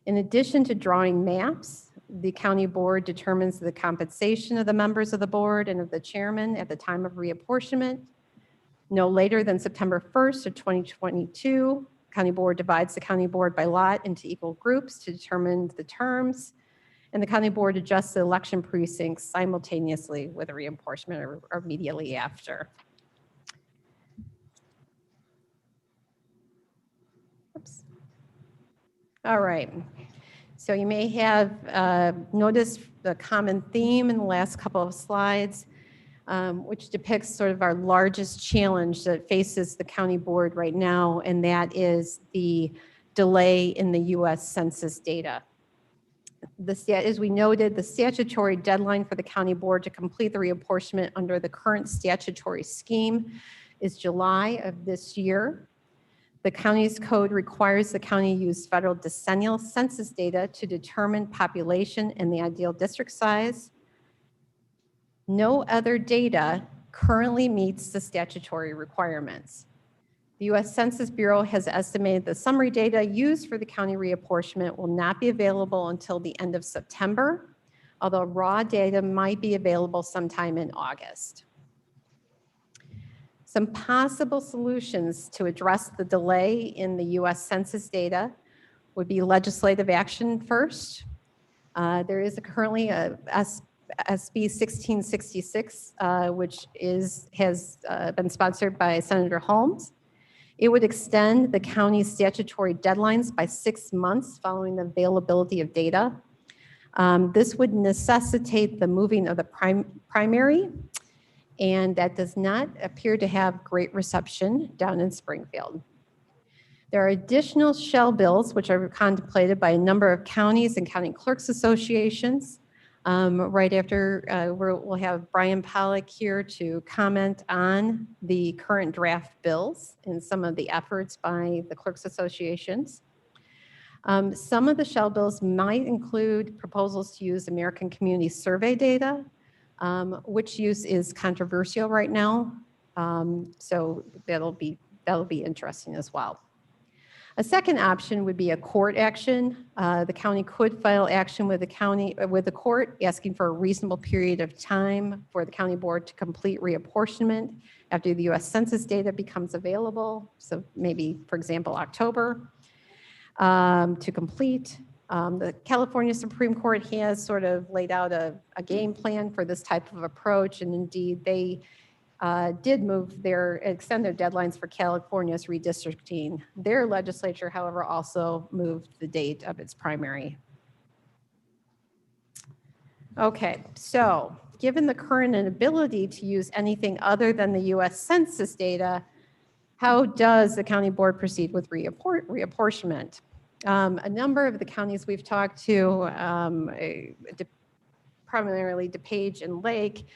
In addition to drawing maps, the county board determines the compensation of the members of the board and of the chairman at the time of reapportionment. No later than September 1st of 2022, county board divides the county board by lot into equal groups to determine the terms. and the county board adjusts the election precincts simultaneously with a reapportionment or immediately after. Oops. All right. So you may have noticed the common theme in the last couple of slides, which depicts sort of our largest challenge that faces the county board right now, and that is the delay in the U.S. Census data. As we noted, the statutory deadline for the county board to complete the reapportionment under the current statutory scheme is July of this year. The county's code requires the county use federal decennial census data to determine population and the ideal district size. No other data currently meets the statutory requirements. The U.S. Census Bureau has estimated the summary data used for the county reapportionment will not be available until the end of September, although raw data might be available sometime in August. Some possible solutions to address the delay in the U.S. Census data would be legislative action first. There is currently a SB 1666, which has been sponsored by Senator Holmes. It would extend the county's statutory deadlines by 6 months following the availability of data. This would necessitate the moving of the primary, and that does not appear to have great reception down in Springfield. There are additional shell bills which are contemplated by a number of counties and county clerks associations. Right after, we'll have Brian Pollack here to comment on the current draft bills and some of the efforts by the clerks associations. Some of the shell bills might include proposals to use American Community Survey data, which use is controversial right now. So that'll be interesting as well. A second option would be a court action. The county could file action with the court asking for a reasonable period of time for the county board to complete reapportionment after the U.S. Census data becomes available. So maybe, for example, October to complete. The California Supreme Court has sort of laid out a game plan for this type of approach, and indeed they did extend their deadlines for California's redistricting. Their legislature, however, also moved the date of its primary. Okay, so given the current inability to use anything other than the U.S. Census data, how does the county board proceed with reapportionment? A number of the counties we've talked to, primarily DuPage and Lake,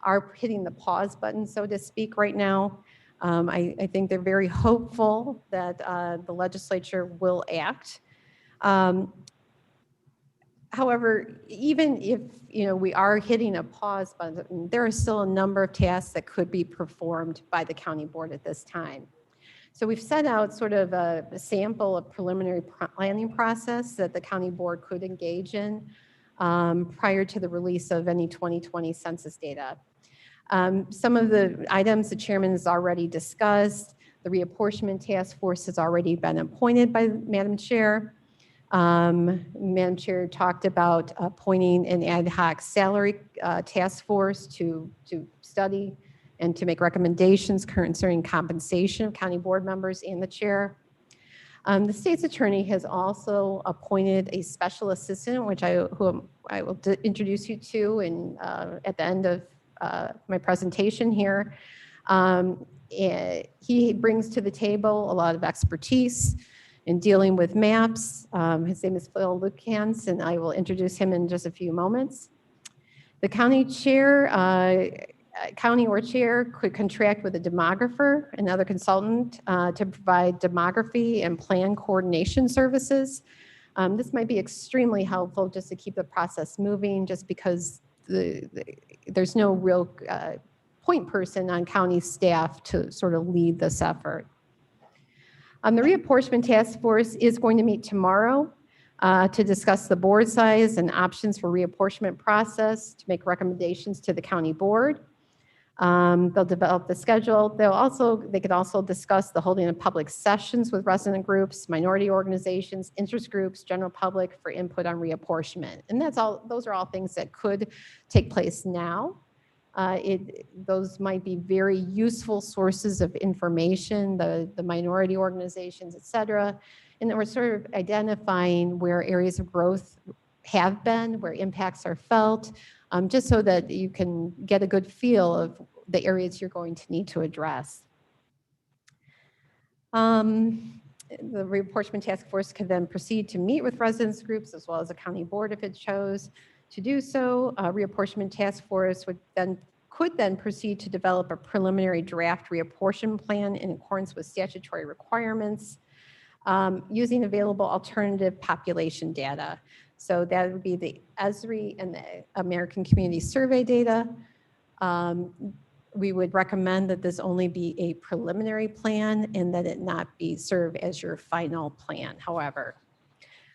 are hitting the pause button, so to speak, right now. I think they're very hopeful that the legislature will act. However, even if we are hitting a pause button, there are still a number of tasks that could be performed by the county board at this time. So we've set out sort of a sample of preliminary planning process that the county board could engage in prior to the release of any 2020 census data. Some of the items the chairman has already discussed. The reapportionment task force has already been appointed by Madam Chair. Madam Chair talked about appointing an ad hoc salary task force to study and to make recommendations concerning compensation of county board members and the chair. The state's attorney has also appointed a special assistant, who I will introduce you to at the end of my presentation here. He brings to the table a lot of expertise in dealing with maps. His name is Phil Lucajans, and I will introduce him in just a few moments. The county chair, county or chair could contract with a demographer, another consultant, to provide demography and plan coordination services. This might be extremely helpful just to keep the process moving, just because there's no real point person on county staff to sort of lead this effort. The reapportionment task force is going to meet tomorrow to discuss the board size and options for reapportionment process, to make recommendations to the county board. They'll develop the schedule. They could also discuss the holding of public sessions with resident groups, minority organizations, interest groups, general public for input on reapportionment. And those are all things that could take place now. Those might be very useful sources of information, the minority organizations, et cetera. And then we're sort of identifying where areas of growth have been, where impacts are felt, just so that you can get a good feel of the areas you're going to need to address. The Reapportionment Task Force could then proceed to meet with residents groups as well as a county board if it chose to do so. Reapportionment Task Force could then proceed to develop a preliminary draft reapportionment plan in accordance with statutory requirements using available alternative population data. So that would be the ESRI and the American Community Survey data. We would recommend that this only be a preliminary plan and that it not serve as your final plan, however.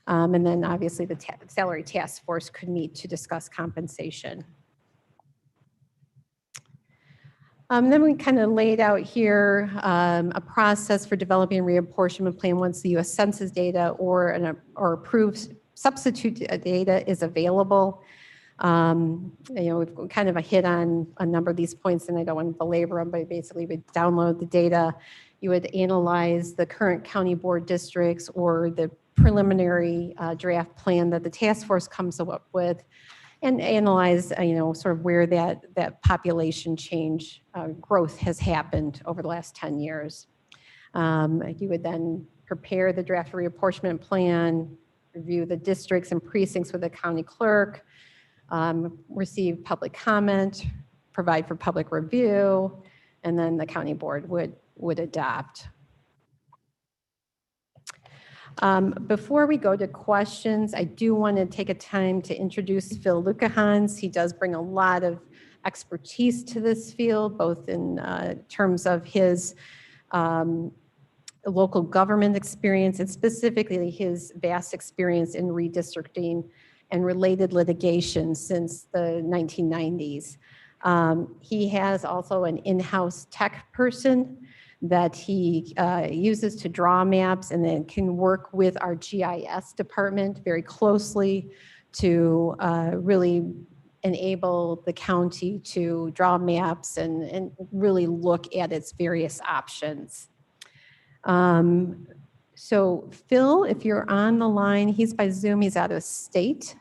And then obviously the salary task force could meet to discuss compensation. Then we kind of laid out here a process for developing a reapportionment plan once the U.S. Census data or approved substitute data is available. We've kind of hit on a number of these points, and I don't want to belabor them, but basically we download the data. You would analyze the current county board districts or the preliminary draft plan that the task force comes up with, and analyze, sort of where that population change growth has happened over the last 10 years. You would then prepare the draft reapportionment plan, review the districts and precincts with the county clerk, receive public comment, provide for public review, and then the county board would adopt. Before we go to questions, I do want to take a time to introduce Phil Lucajans. He does bring a lot of expertise to this field, both in terms of his local government experience and specifically his vast experience in redistricting and related litigation since the 1990s. He has also an in-house tech person that he uses to draw maps and then can work with our GIS department very closely to really enable the county to draw maps and really look at its various options. So Phil, if you're on the line, he's by Zoom, he's out of state.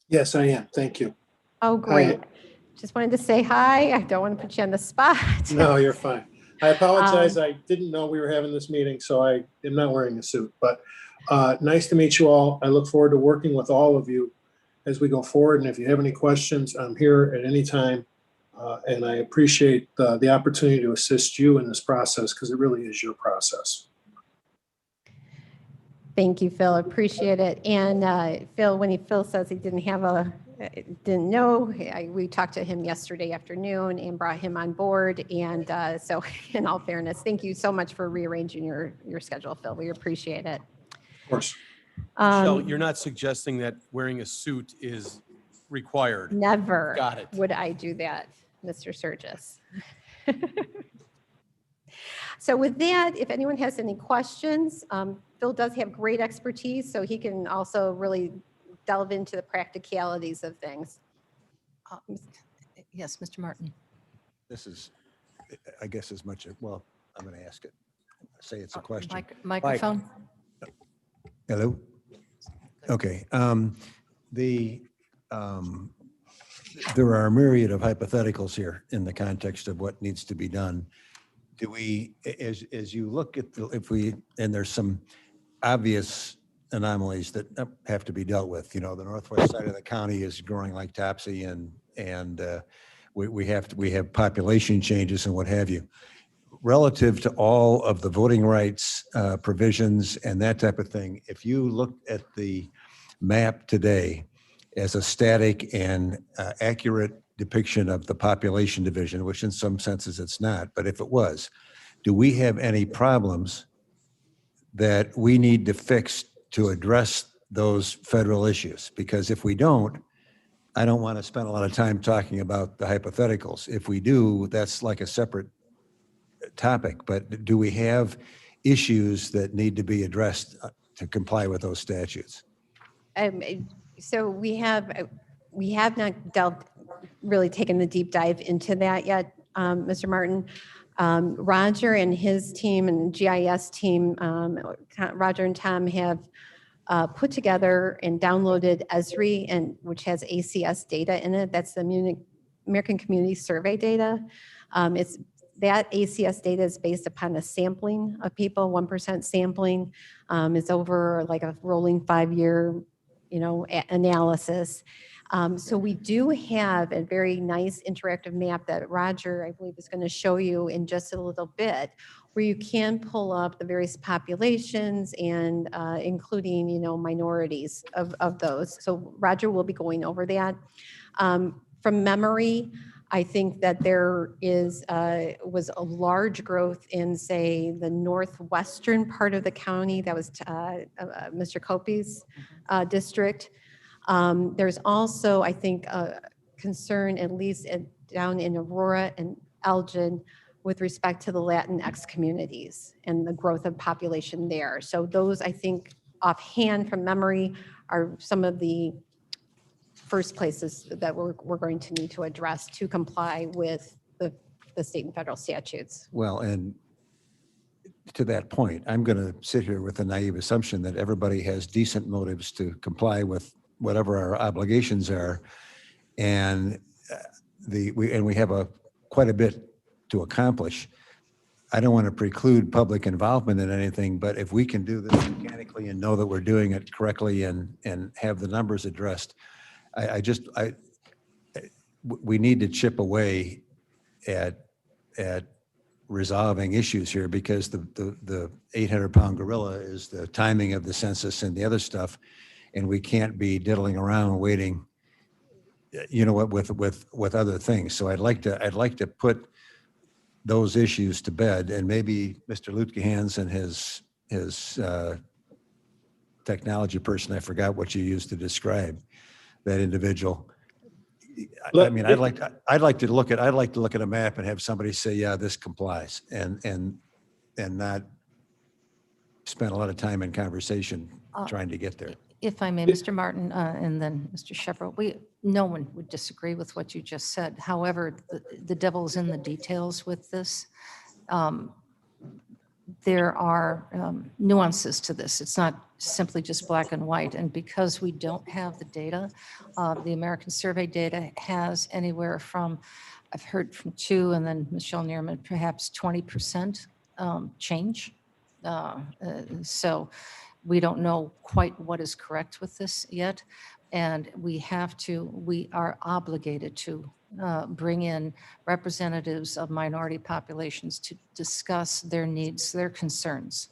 Yes, I am. Thank you. Oh, great. Just wanted to say hi. I don't want to put you on the spot. No, you're fine. I apologize. I didn't know we were having this meeting, so I am not wearing a suit, but nice to meet you all. I look forward to working with all of you as we go forward. And if you have any questions, I'm here at any time. And I appreciate the opportunity to assist you in this process because it really is your process. Thank you, Phil. Appreciate it. And Phil, when Phil says he didn't know, we talked to him yesterday afternoon and brought him on board. And so in all fairness, thank you so much for rearranging your schedule, Phil. We appreciate it. Of course. Michelle, you're not suggesting that wearing a suit is required. Never Got it. would I do that, Mr. Sturgis. So with that, if anyone has any questions, Phil does have great expertise, so he can also really delve into the practicalities of things. Yes, Mr. Martin. This is, I guess, as much, well, I'm going to ask it. Say it's a question. Microphone. Hello? Okay. There are a myriad of hypotheticals here in the context of what needs to be done. Do we, as you look at, and there's some obvious anomalies that have to be dealt with. The northwest side of the county is growing like topsy, and we have population changes and what have you. Relative to all of the voting rights provisions and that type of thing, if you look at the map today as a static and accurate depiction of the population division, which in some senses it's not, but if it was, do we have any problems that we need to fix to address those federal issues? Because if we don't, I don't want to spend a lot of time talking about the hypotheticals. If we do, that's like a separate topic. But do we have issues that need to be addressed to comply with those statutes? So we have not really taken the deep dive into that yet, Mr. Martin. Roger and his team and GIS team, Roger and Tom have put together and downloaded ESRI, which has ACS data in it. That's the American Community Survey data. That ACS data is based upon a sampling of people, 1% sampling. It's over like a rolling 5-year, analysis. So we do have a very nice interactive map that Roger, I believe, is going to show you in just a little bit, where you can pull up the various populations and including, minorities of those. So Roger will be going over that. From memory, I think that there was a large growth in, say, the northwestern part of the county. That was Mr. Copey's district. There's also, I think, a concern, at least down in Aurora and Elgin, with respect to the Latinx communities and the growth of population there. So those, I think, offhand from memory, are some of the first places that we're going to need to address to comply with the state and federal statutes. Well, and to that point, I'm going to sit here with a naive assumption that everybody has decent motives to comply with whatever our obligations are, and we have quite a bit to accomplish. I don't want to preclude public involvement in anything, but if we can do this mechanically and know that we're doing it correctly and have the numbers addressed, we need to chip away at resolving issues here, because the 800-pound gorilla is the timing of the census and the other stuff, and we can't be diddling around waiting, with other things. So I'd like to put those issues to bed, and maybe Mr. Lucajans and his technology person, I forgot what you used to describe that individual. I mean, I'd like to look at a map and have somebody say, yeah, this complies, and not spend a lot of time in conversation trying to get there. If I may, Mr. Martin, and then Mr. Shepard, no one would disagree with what you just said. However, the devil's in the details with this. There are nuances to this. It's not simply just black and white. And because we don't have the data, the American Survey data has anywhere from, I've heard from 2, and then Michelle Neerman, perhaps 20% change. So we don't know quite what is correct with this yet. And we are obligated to bring in representatives of minority populations to discuss their needs, their concerns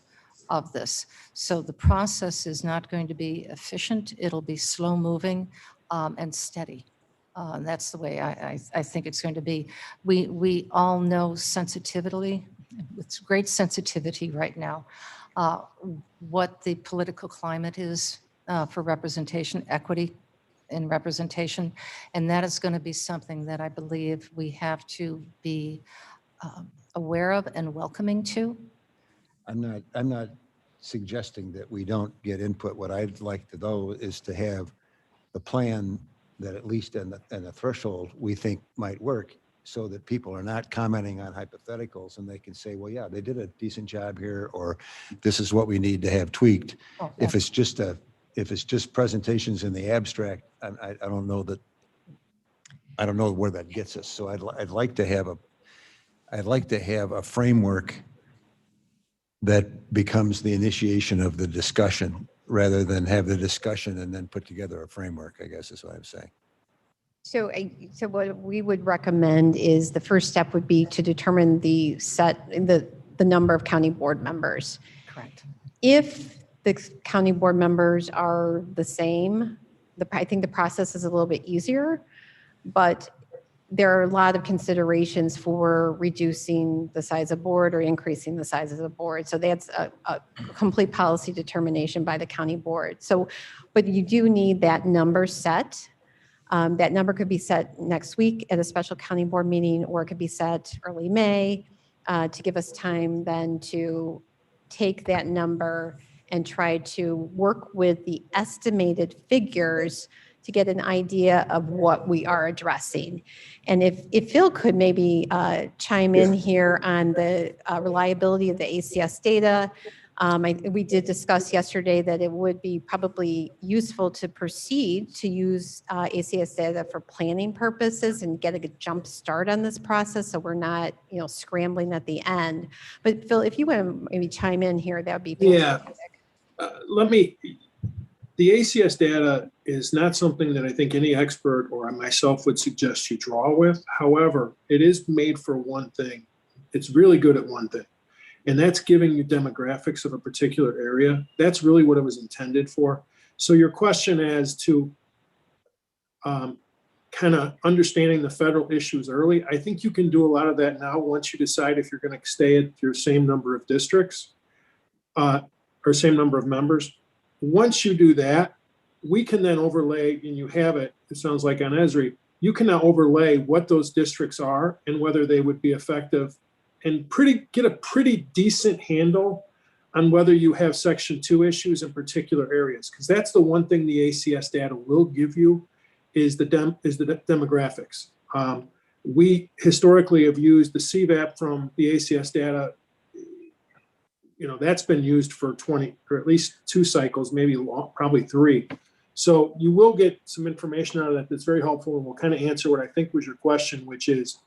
of this. So the process is not going to be efficient. It'll be slow moving and steady. That's the way I think it's going to be. We all know sensitivity, with great sensitivity right now, what the political climate is for representation, equity in representation. And that is going to be something that I believe we have to be aware of and welcoming to. I'm not suggesting that we don't get input. What I'd like to know is to have the plan that at least in the threshold we think might work, so that people are not commenting on hypotheticals and they can say, well, yeah, they did a decent job here, or this is what we need to have tweaked. Oh, if it's just presentations in the abstract, I don't know where that gets us. So I'd like to have a framework that becomes the initiation of the discussion, rather than have the discussion and then put together a framework, I guess is what I'm saying. So what we would recommend is the first step would be to determine the number of county board members. Correct. If the county board members are the same, I think the process is a little bit easier, but there are a lot of considerations for reducing the size of board or increasing the size of the board. So that's a complete policy determination by the county board. So, but you do need that number set. That number could be set next week at a special county board meeting, or it could be set early May to give us time then to take that number and try to work with the estimated figures to get an idea of what we are addressing. And if Phil could maybe chime in here on the reliability of the ACS data. We did discuss yesterday that it would be probably useful to proceed to use ACS data for planning purposes and get a good jump start on this process, so we're not, scrambling at the end. But Phil, if you want to maybe chime in here, that would be fantastic. The ACS data is not something that I think any expert or I myself would suggest you draw with. However, it is made for one thing. It's really good at one thing, and that's giving you demographics of a particular area. That's really what it was intended for. So your question as to kind of understanding the federal issues early, I think you can do a lot of that now once you decide if you're going to stay at your same number of districts or same number of members. Once you do that, we can then overlay, and you have it, it sounds like on Esri, you can now overlay what those districts are and whether they would be effective, and get a pretty decent handle on whether you have Section 2 issues in particular areas. Because that's the one thing the ACS data will give you is the demographics. We historically have used the CVAP from the ACS data. That's been used for 20 or at least 2 cycles, maybe probably 3. So you will get some information out of that that's very helpful, and will kind of answer what I think was your question, which is,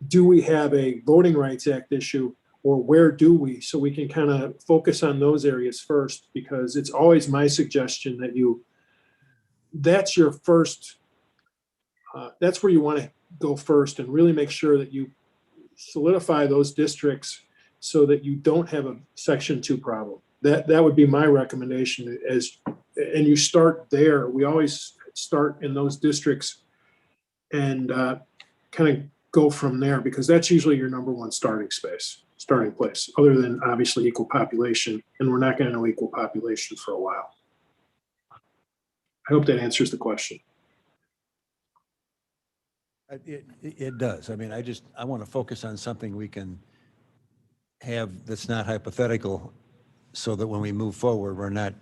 do we have a Voting Rights Act issue, or where do we? So we can kind of focus on those areas first, because it's always my suggestion that that's your first, that's where you want to go first, and really make sure that you solidify those districts so that you don't have a Section 2 problem. That would be my recommendation, and you start there. We always start in those districts and kind of go from there, because that's usually your number one starting place, other than obviously equal population, and we're not going to know equal population for a while. I hope that answers the question. It does. I mean, I want to focus on something we can have that's not hypothetical, so that when we move forward, we're not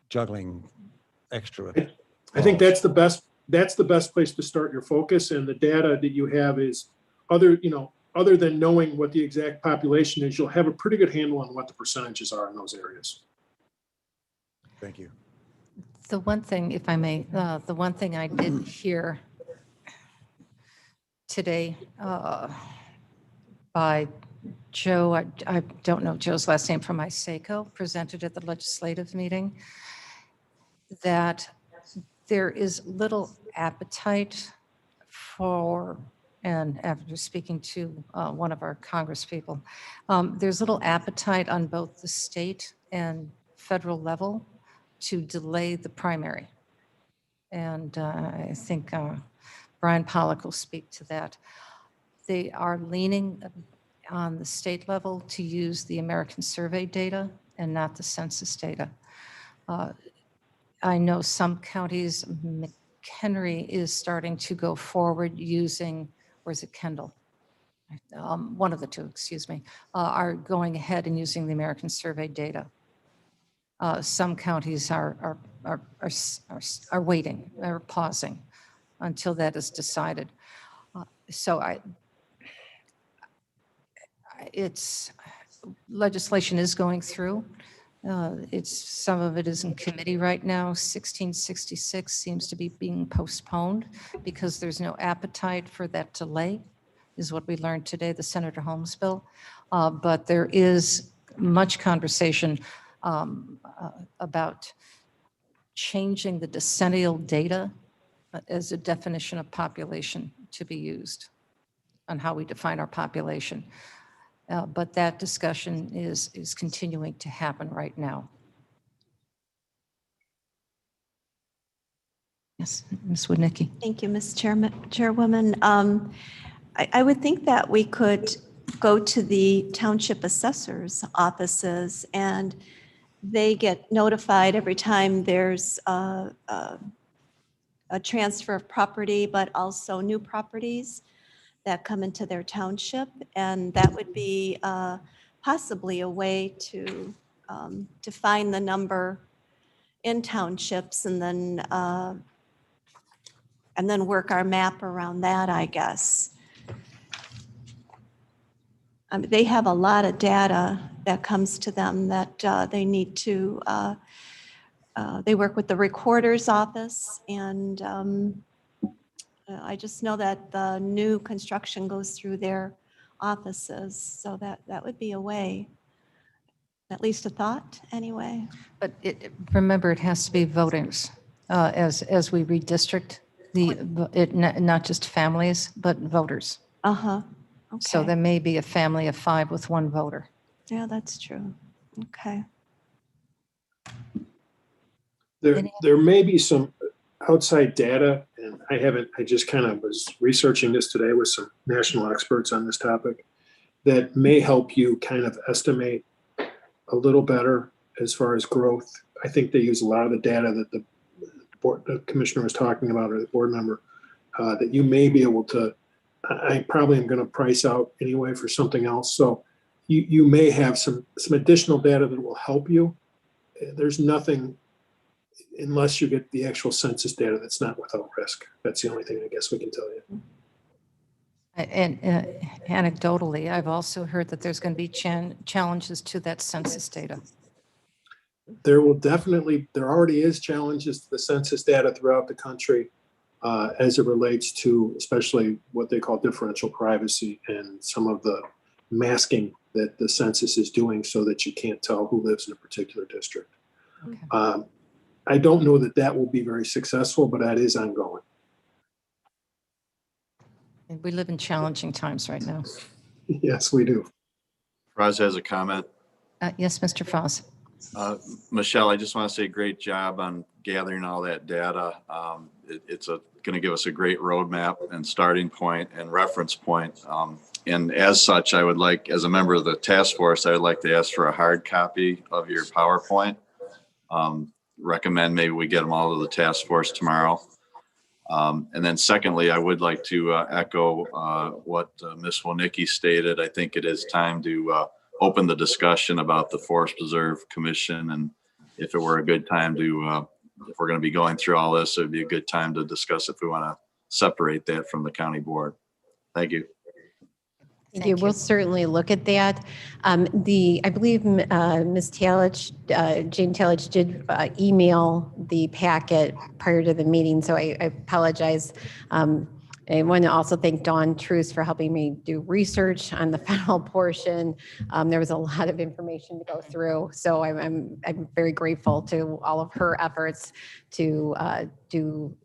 juggling extra. I think that's the best place to start your focus, and the data that you have is other than knowing what the exact population is, you'll have a pretty good handle on what the percentages are in those areas. Thank you. The one thing, if I may, the one thing I did hear today by Joe, I don't know Joe's last name, from ISACO, presented at the legislative meeting, that there is little appetite for, and after speaking to one of our Congress people, there's little appetite on both the state and federal level to delay the primary. And I think Brian Pollock will speak to that. They are leaning on the state level to use the American Survey data and not the census data. I know some counties, McHenry is starting to go forward using, or is it Kendall? One of the two, excuse me, are going ahead and using the American Survey data. Some counties are waiting, are pausing until that is decided. It's legislation is going through. Some of it is in committee right now. 1666 seems to be being postponed because there's no appetite for that delay, is what we learned today, the Senator Holmes bill. But there is much conversation about changing the decennial data as a definition of population to be used on how we define our population. But that discussion is continuing to happen right now. Yes, Ms. Wodnicki. Thank you, Ms. Chairwoman. I would think that we could go to the township assessors' offices, and they get notified every time there's a transfer of property, but also new properties that come into their township. And that would be possibly a way to define the number in townships and then work our map around that, I guess. They have a lot of data that comes to them that they need to, they work with the recorder's office, and I just know that the new construction goes through their offices, so that would be a way, at least a thought, anyway. But remember, it has to be voters as we redistrict not just families, but voters. Uh-huh. Okay. So there may be a family of 5 with 1 voter. Yeah, that's true. Okay. There may be some outside data, and I just kind of was researching this today with some national experts on this topic that may help you kind of estimate a little better as far as growth. I think they use a lot of the data that the commissioner was talking about, or the board member, that you may be able to, I probably am going to price out anyway for something else. So you may have some additional data that will help you. There's nothing, unless you get the actual census data, that's not without risk. That's the only thing I guess we can tell you. And anecdotally, I've also heard that there's going to be challenges to that census data. There already is challenges to the census data throughout the country as it relates to especially what they call differential privacy and some of the masking that the census is doing so that you can't tell who lives in a particular district. Okay. I don't know that will be very successful, but that is ongoing. And we live in challenging times right now. Yes, we do. Roz has a comment. Yes, Mr. Foss. Michelle, I just want to say great job on gathering all that data. It's going to give us a great roadmap and starting point and reference point. And as such, I would like, as a member of the task force, I would like to ask for a hard copy of your PowerPoint. Recommend maybe we get them all to the task force tomorrow. And then secondly, I would like to echo what Ms. Wonicky stated. I think it is time to open the discussion about the Forest Preserve Commission. And if it were a good time to, if we're going to be going through all this, it would be a good time to discuss if we want to separate that from the county board. Thank you. Thank you. We'll certainly look at that. I believe Ms. Talich, Jane Talich did email the packet prior to the meeting, so I apologize. I want to also thank Dawn Truce for helping me do research on the federal portion. There was a lot of information to go through, so I'm very grateful to all of her efforts to do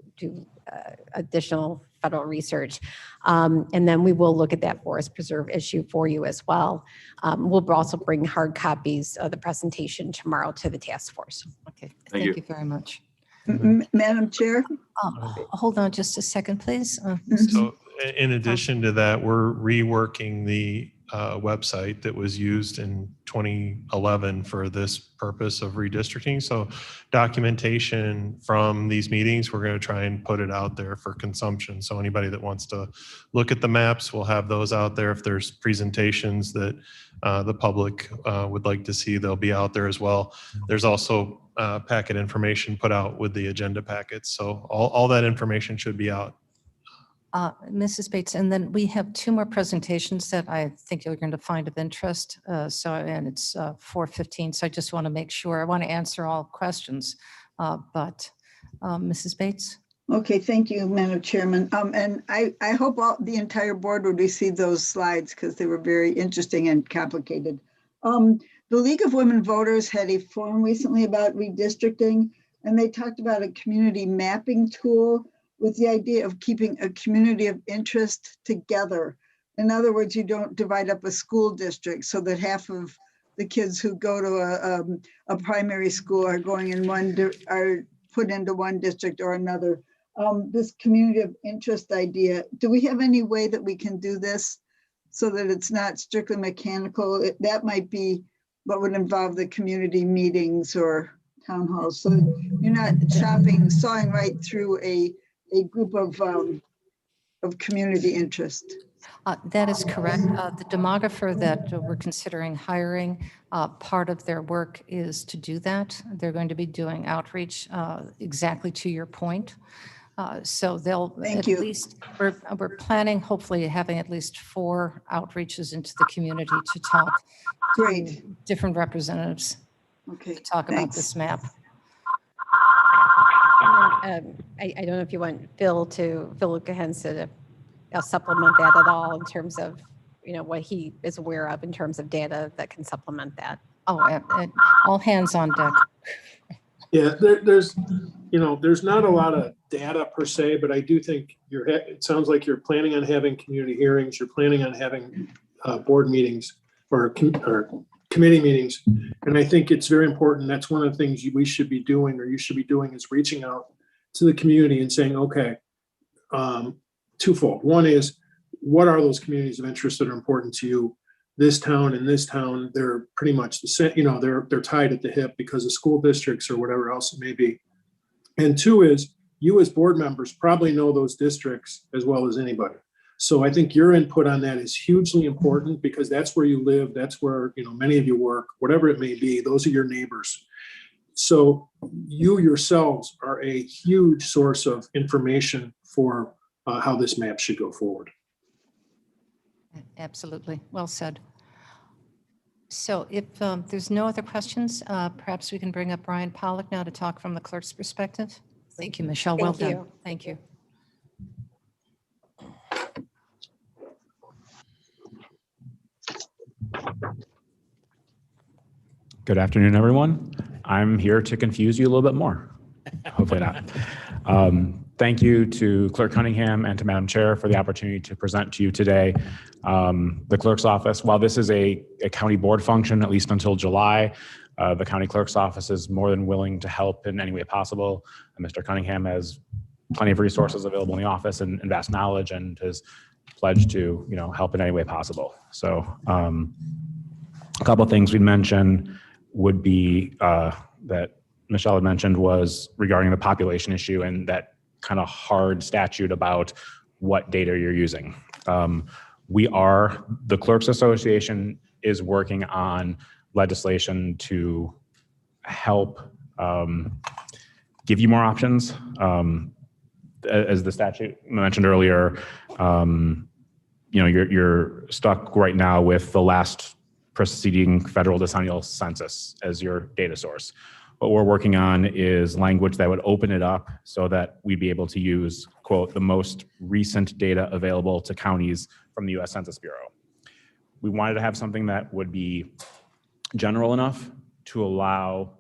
additional federal research. And then we will look at that forest preserve issue for you as well. We'll also bring hard copies of the presentation tomorrow to the task force. Okay, thank you very much. Madam Chair? Hold on just a second, please. So in addition to that, we're reworking the website that was used in 2011 for this purpose of redistricting. So documentation from these meetings, we're going to try and put it out there for consumption. So anybody that wants to look at the maps, we'll have those out there. If there's presentations that the public would like to see, they'll be out there as well. There's also packet information put out with the agenda packets. So all that information should be out. Mrs. Bates, and then we have 2 more presentations that I think you're going to find of interest. And it's 4:15, so I just want to make sure. I want to answer all questions, but Mrs. Bates? Okay, thank you, Madam Chairman. And I hope the entire board would receive those slides because they were very interesting and complicated. The League of Women Voters had a forum recently about redistricting, and they talked about a community mapping tool with the idea of keeping a community of interest together. In other words, you don't divide up a school district so that half of the kids who go to a primary school are going in are put into one district or another. This community of interest idea, do we have any way that we can do this so that it's not strictly mechanical? That might be what would involve the community meetings or town halls. So you're not sawing right through a a group of community interest. That is correct. The demographer that we're considering hiring, part of their work is to do that. They're going to be doing outreach exactly to your point. So they'll Thank at you. least, we're planning hopefully having at least 4 outreaches into the community to talk Great. to different representatives Okay. to talk about Thanks. this map. I don't know if you want Phil Lucajans to supplement that at all in terms of, what he is aware of in terms of data that can supplement that. Oh, all hands on deck. Yeah, there's not a lot of data per se, but I do think it sounds like you're planning on having community hearings, you're planning on having board meetings or committee meetings. And I think it's very important. That's one of the things we should be doing, or you should be doing, is reaching out to the community and saying, okay, twofold. One is, what are those communities of interest that are important to you? This town and this town, they're pretty much the same, they're tied at the hip because of school districts or whatever else it may be. And 2 is, you as board members probably know those districts as well as anybody. So I think your input on that is hugely important, because that's where you live, that's where many of you work, whatever it may be, those are your neighbors. So you yourselves are a huge source of information for how this map should go forward. Absolutely. Well said. So if there's no other questions, perhaps we can bring up Brian Pollock now to talk from the clerk's perspective. Thank you, Michelle. Well Thank done. you. Thank you. Good afternoon, everyone. I'm here to confuse you a little bit more. Hopefully not. Thank you to Clerk Cunningham and to Madam Chair for the opportunity to present to you today. The clerk's office, while this is a county board function, at least until July, the county clerk's office is more than willing to help in any way possible. Mr. Cunningham has plenty of resources available in the office and vast knowledge, and has pledged to help in any way possible. So a couple of things we'd mention would be that Michelle had mentioned was regarding the population issue and that kind of hard statute about what data you're using. The Clerks Association is working on legislation to help give you more options. As the statute mentioned earlier, you're stuck right now with the last preceding federal decennial census as your data source. What we're working on is language that would open it up so that we'd be able to use, quote, the most recent data available to counties from the U.S. Census Bureau. We wanted to have something that would be general enough to allow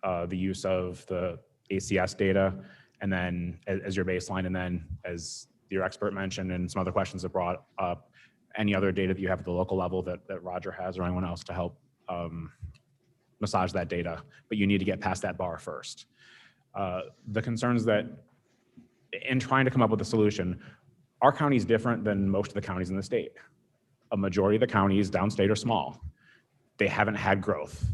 the use of the ACS data, and then as your baseline, and then as your expert mentioned and some other questions that brought up, any other data that you have at the local level that Roger has or anyone else to help massage that data, but you need to get past that bar first. The concerns that in trying to come up with a solution, our county is different than most of the counties in the state. A majority of the counties downstate are small. They haven't had growth.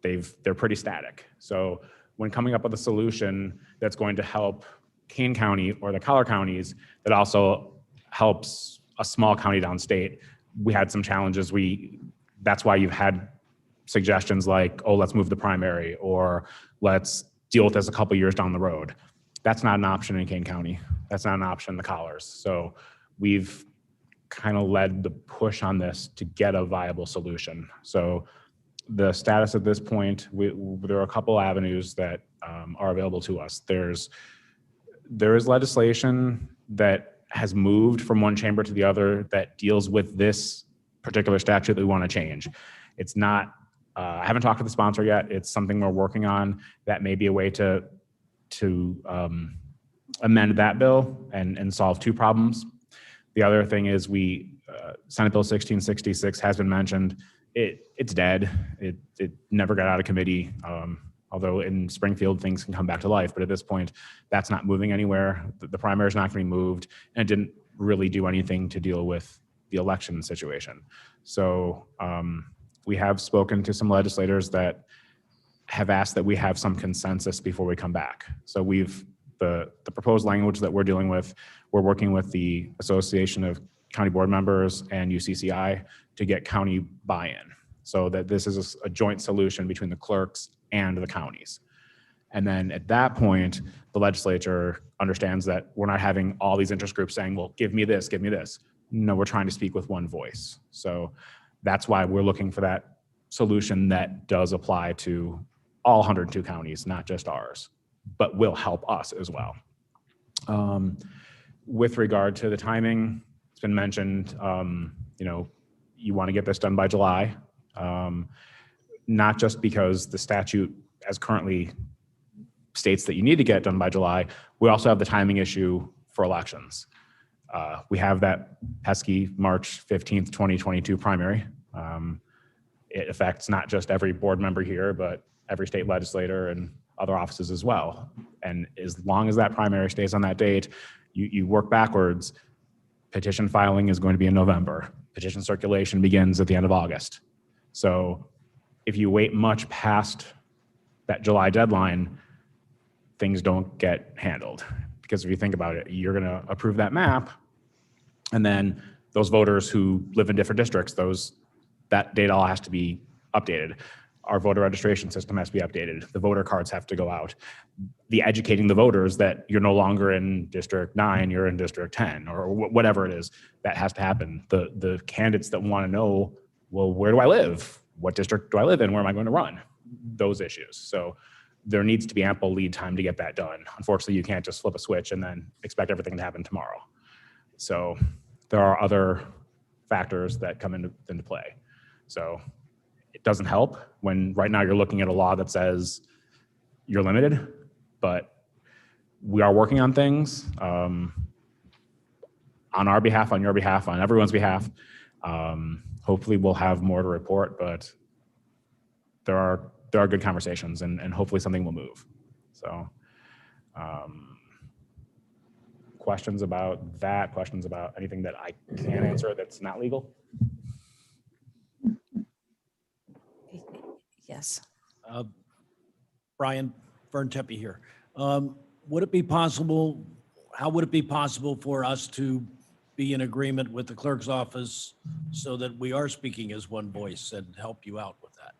They're pretty static. So when coming up with a solution that's going to help Kane County or the collar counties, that also helps a small county downstate, we had some challenges. That's why you've had suggestions like, oh, let's move the primary, or let's deal with this a couple years down the road. That's not an option in Kane County. That's not an option in the collars. So we've kind of led the push on this to get a viable solution. So the status at this point, there are a couple avenues that are available to us. There is legislation that has moved from one chamber to the other that deals with this particular statute that we want to change. It's not, I haven't talked to the sponsor yet. It's something we're working on. That may be a way to amend that bill and solve two problems. The other thing is Senate Bill 1666 has been mentioned. It's dead. It never got out of committee. Although in Springfield things can come back to life, but at this point that's not moving anywhere. The primary is not going to be moved, and it didn't really do anything to deal with the election situation. So we have spoken to some legislators that have asked that we have some consensus before we come back. So we've The proposed language that we're dealing with, we're working with the Association of County Board Members and UCCI to get county buy-in, so that this is a joint solution between the clerks and the counties. And then at that point, the legislature understands that we're not having all these interest groups saying, well, give me this, give me this. No, we're trying to speak with one voice. So that's why we're looking for that solution that does apply to all 102 counties, not just ours, but will help us as well. With regard to the timing, it's been mentioned, you want to get this done by July, not just because the statute as currently states that you need to get it done by July. We also have the timing issue for elections. We have that pesky March 15th, 2022 primary. It affects not just every board member here, but every state legislator and other offices as well. And as long as that primary stays on that date, you work backwards. Petition filing is going to be in November. Petition circulation begins at the end of August. So if you wait much past that July deadline, things don't get handled. Because if you think about it, you're gonna approve that map, and then those voters who live in different districts, that data all has to be updated. Our voter registration system has to be updated. The voter cards have to go out. The educating the voters that you're no longer in District 9, you're in District 10, or whatever it is, that has to happen. The candidates that want to know, well, where do I live? What district do I live in? Where am I going to run? Those issues. So there needs to be ample lead time to get that done. Unfortunately, you can't just flip a switch and then expect everything to happen tomorrow. So there are other factors that come into play. So it doesn't help when right now you're looking at a law that says you're limited, but we are working on things on our behalf, on your behalf, on everyone's behalf. Hopefully we'll have more to report, but there are good conversations, and hopefully something will move. So questions about that, questions about anything that I can't answer that's not legal? Yes. Brian Vern Tepe here. Would it be possible, how would it be possible for us to be in agreement with the clerk's office so that we are speaking as one voice and help you out with that?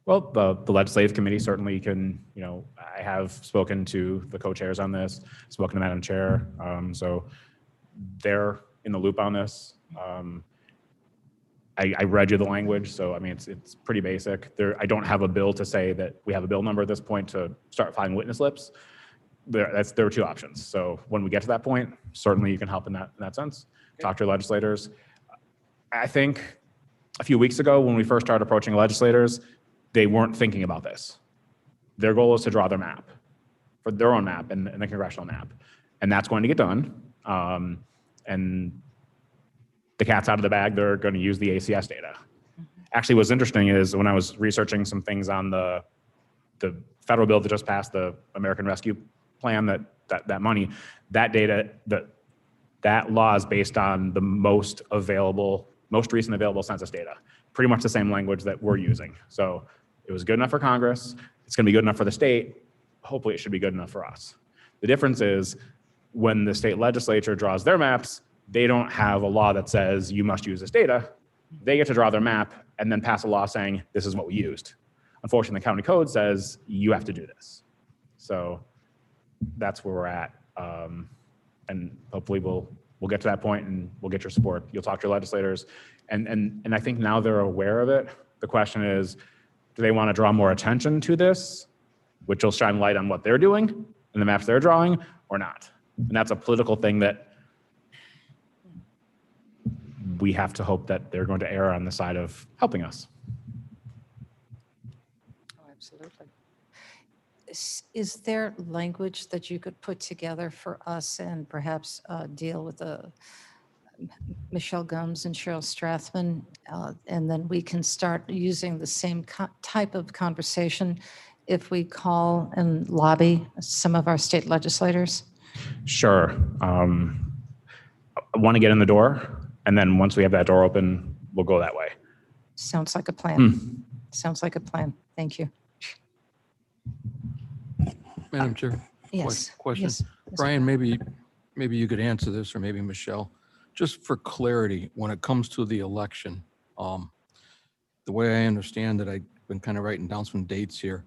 Well, the legislative committee certainly can, I have spoken to the co-chairs on this, spoken to Madam Chair. So they're in the loop on this. I read you the language, so I mean, it's pretty basic. I don't have a bill to say that we have a bill number at this point to start filing witness slips. There are two options. So when we get to that point, certainly you can help in that sense. Okay. Talk to your legislators. I think a few weeks ago when we first started approaching legislators, they weren't thinking about this. Their goal is to draw their map, for their own map and the congressional map. And that's going to get done. And the cat's out of the bag, they're going to use the ACS data. Actually, what's interesting is when I was researching some things on the federal bill that just passed, the American Rescue Plan, that money, that data, that law is based on the most recent available census data. Pretty much the same language that we're using. So it was good enough for Congress. It's going to be good enough for the state. Hopefully it should be good enough for us. The difference is when the state legislature draws their maps, they don't have a law that says you must use this data. They get to draw their map and then pass a law saying this is what we used. Unfortunately, the county code says you have to do this. So that's where we're at. And hopefully we'll get to that point and we'll get your support. You'll talk to your legislators. And I think now they're aware of it. The question is, do they want to draw more attention to this, which will shine light on what they're doing and the maps they're drawing, or not? And that's a political thing that we have to hope that they're going to err on the side of helping us. Oh, absolutely. Is there language that you could put together for us and perhaps deal with Michelle Gumbs and Cheryl Strathman, and then we can start using the same type of conversation if we call and lobby some of our state legislators? Sure. I want to get in the door, and then once we have that door open, we'll go that way. Sounds like a plan. Sounds like a plan. Thank you. Madam Chair. Yes. Question. Yes, Mr. Brian, maybe you could answer this, or maybe Michelle. Just for clarity, when it comes to the election, the way I understand it, I've been kind of writing down some dates here.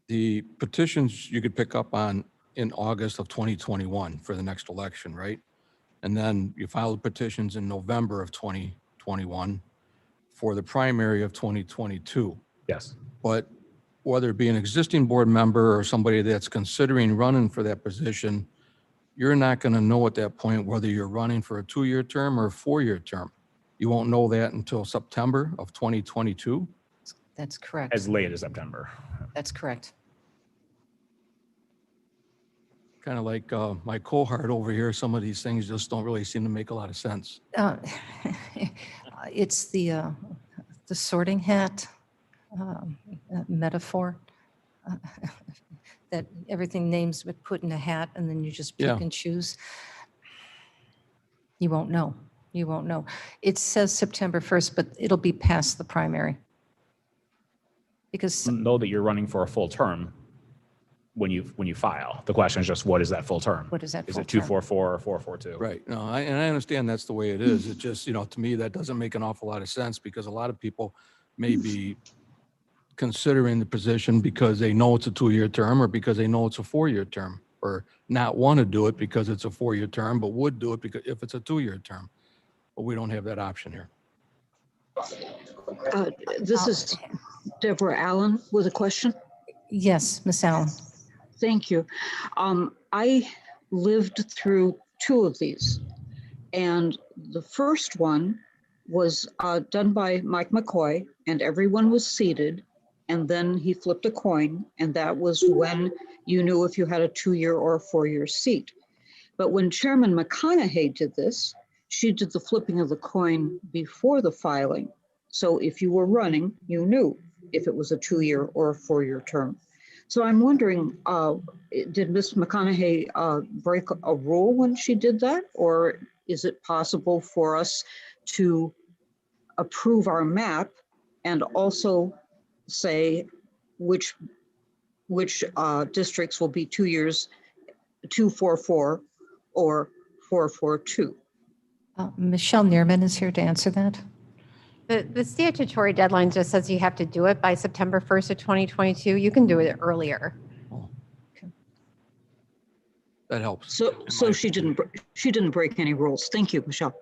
The petitions you could pick up on in August of 2021 for the next election, right? And then you file the petitions in November of 2021 for the primary of 2022. Yes. But whether it be an existing board member or somebody that's considering running for that position, you're not going to know at that point whether you're running for a 2-year term or a 4-year term. You won't know that until September of 2022. That's correct. As late as September. That's correct. Kind of like my cohort over here, some of these things just don't really seem to make a lot of sense. It's the sorting hat metaphor. That everything names but put in a hat and then you just pick Yeah. and choose. You won't know. You won't know. It says September 1st, but it'll be past the primary. Because Know that you're running for a full term when you file. The question is just, what is that full term? What is that Is full it term? 244 or 442? Right. No, and I understand that's the way it is. It just, to me, that doesn't make an awful lot of sense because a lot of people may be considering the position because they know it's a 2-year term or because they know it's a 4-year term, or not want to do it because it's a 4-year term, but would do it because if it's a 2-year term. But we don't have that option here. This is Deborah Allen with a question. Yes, Ms. Allen. Thank you. I lived through 2 of these, and the first one was done by Mike McCoy, and everyone was seated, and then he flipped a coin, and that was when you knew if you had a 2-year or a 4-year seat. But when Chairman McConaughey did this, she did the flipping of the coin before the filing. So if you were running, you knew if it was a 2-year or a 4-year term. So I'm wondering, did Ms. McConaughey break a rule when she did that? Or is it possible for us to approve our map and also say which districts will be 2 years, 244 or 442? Michelle Neerman is here to answer that. The statutory deadline just says you have to do it by September 1st of 2022. You can do it earlier. That helps. So she didn't break any rules. Thank you, Michelle.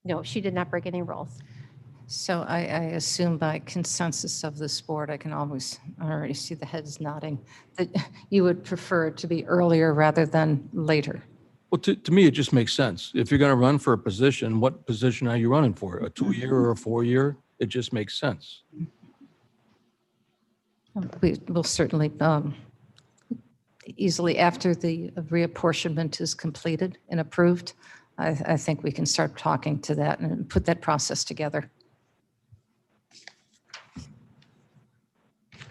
No, she did not break any rules. So I assume by consensus of this board, I already see the heads nodding, that you would prefer it to be earlier rather than later. Well, to me, it just makes sense. If you're going to run for a position, what position are you running for? A 2-year or a 4-year? It just makes sense. We will certainly, easily after the reapportionment is completed and approved, I think we can start talking to that and put that process together.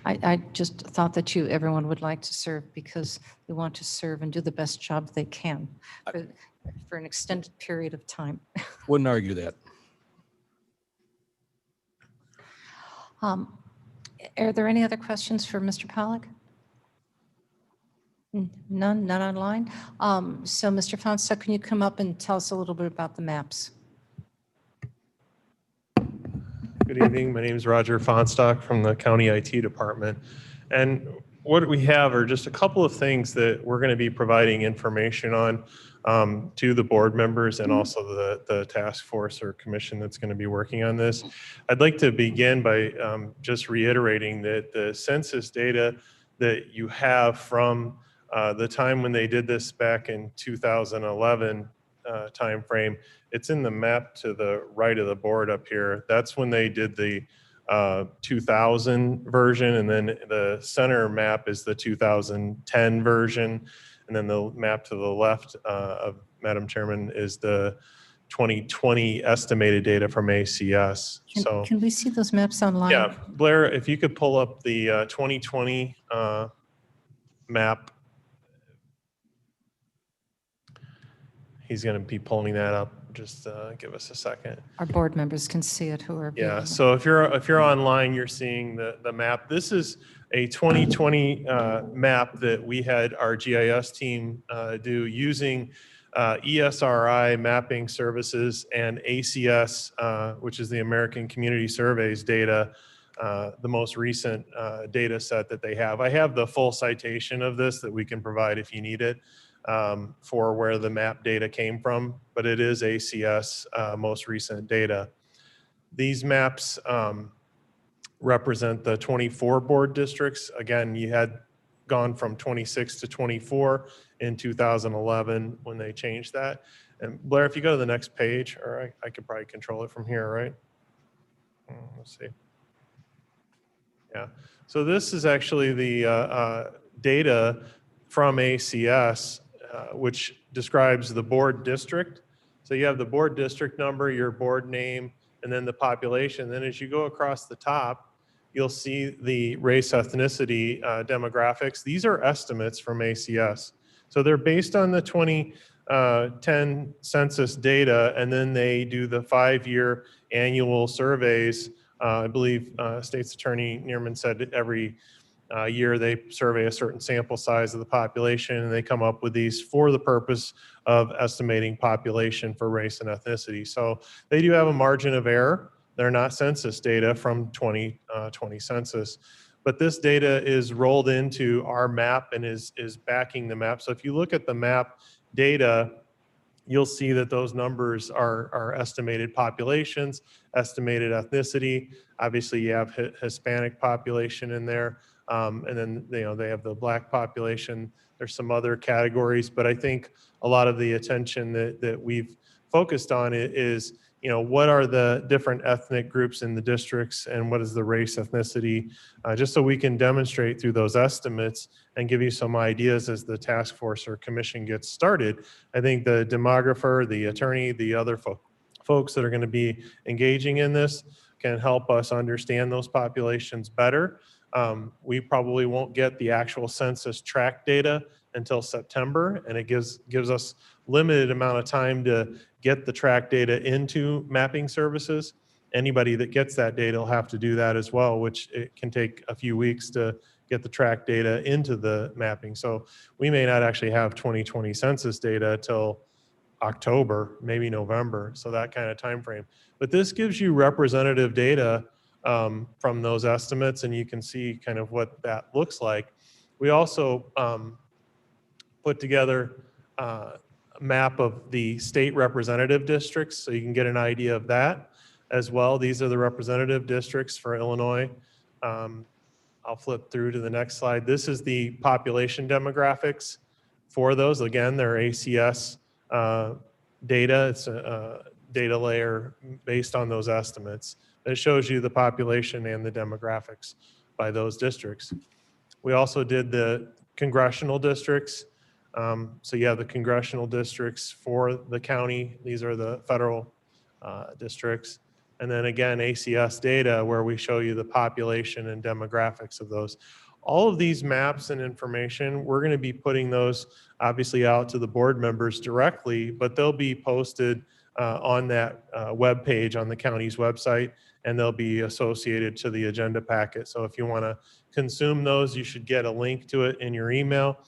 I just thought that everyone would like to serve because they want to serve and do the best job they can for an extended period of time. Wouldn't argue that. Are there any other questions for Mr. Pollack? None online. So Mr. Fonstock, can you come up and tell us a little bit about the maps? Good evening. My name is Roger Fonstock from the County IT Department. And what we have are just a couple of things that we're going to be providing information on to the board members and also the task force or commission that's going to be working on this. I'd like to begin by just reiterating that the census data that you have from the time when they did this back in 2011 timeframe, it's in the map to the right of the board up here. That's when they did the 2000 version, and then the center map is the 2010 version, and then the map to the left of Madam Chairman is the 2020 estimated data from ACS. Can we see those maps online? Yeah, Blair, if you could pull up the 2020 map. He's going to be pulling that up Just give us a second. Our board members can see it who are viewing. Yeah, so if you're online, you're seeing the map. This is a 2020 map that we had our GIS team do using ESRI mapping services and ACS, which is the American Community Surveys data, the most recent data set that they have. I have the full citation of this that we can provide if you need it for where the map data came from, but it is ACS most recent data. These maps represent the 24 board districts. Again, you had gone from 26 to 24 in 2011 when they changed that. And Blair, if you go to the next page, or I could probably control it from here, right? Let's see. Yeah, so this is actually the data from ACS, which describes the board district. So you have the board district number, your board name, and then the population. Then as you go across the top, you'll see the race, ethnicity, demographics. These are estimates from ACS. So they're based on the 2010 census data, and then they do the 5-year annual surveys. I believe State's Attorney Neerman said every year they survey a certain sample size of the population, and they come up with these for the purpose of estimating population for race and ethnicity. So they do have a margin of error. They're not census data from 2020 census, but this data is rolled into our map and is backing the map. So if you look at the map data, you'll see that those numbers are estimated populations, estimated ethnicity. Obviously, you have Hispanic population in there, and then they have the Black population. There's some other categories, but I think a lot of the attention that we've focused on is what are the different ethnic groups in the districts and what is the race, ethnicity, just so we can demonstrate through those estimates and give you some ideas as the task force or commission gets started. I think the demographer, the attorney, the other folks that are going to be engaging in this can help us understand those populations better. We probably won't get the actual census tract data until September, and it gives us limited amount of time to get the tract data into mapping services. Anybody that gets that data will have to do that as well, which it can take a few weeks to get the tract data into the mapping. So we may not actually have 2020 census data till October, maybe November, so that kind of time frame. But this gives you representative data from those estimates, and you can see kind of what that looks like. We also put together a map of the state representative districts, so you can get an idea of that as well. These are the representative districts for Illinois. I'll flip through to the next slide. This is the population demographics for those. Again, they're ACS data. It's a data layer based on those estimates. It shows you the population and the demographics by those districts. We also did the congressional districts. So you have the congressional districts for the county. These are the federal districts. And then again, ACS data where we show you the population and demographics of those. All of these maps and information, we're going to be putting those obviously out to the board members directly, but they'll be posted on that web page on the county's website, and they'll be associated to the agenda packet. So if you want to consume those, you should get a link to it in your email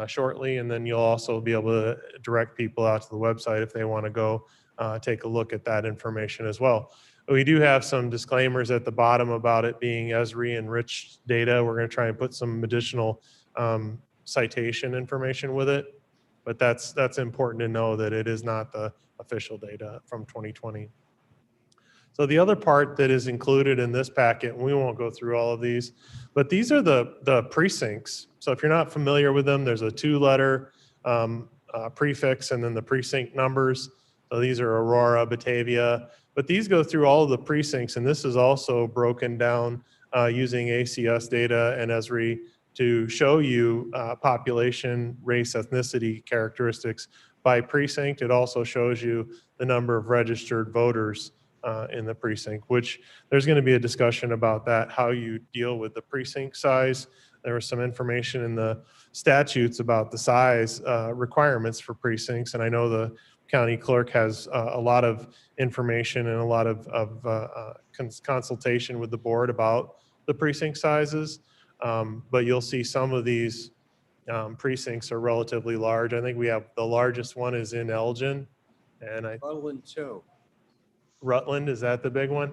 shortly, and then you'll also be able to direct people out to the website if they want to go take a look at that information as well. We do have some disclaimers at the bottom about it being ESRI enriched data. We're going to try and put some additional citation information with it, but that's important to know that it is not the official data from 2020. So the other part that is included in this packet, and we won't go through all of these, but these are the precincts. So if you're not familiar with them, there's a 2-letter prefix and then the precinct numbers. So these are Aurora, Batavia, but these go through all of the precincts, and this is also broken down using ACS data and ESRI to show you population, race, ethnicity characteristics by precinct. It also shows you the number of registered voters in the precinct, which there's going to be a discussion about that, how you deal with the precinct size. There was some information in the statutes about the size requirements for precincts, and I know the county clerk has a lot of information and a lot of consultation with the board about the precinct sizes. But you'll see some of these precincts are relatively large. I think we have the largest one is in Elgin, and Rutland too. Rutland, is that the big one?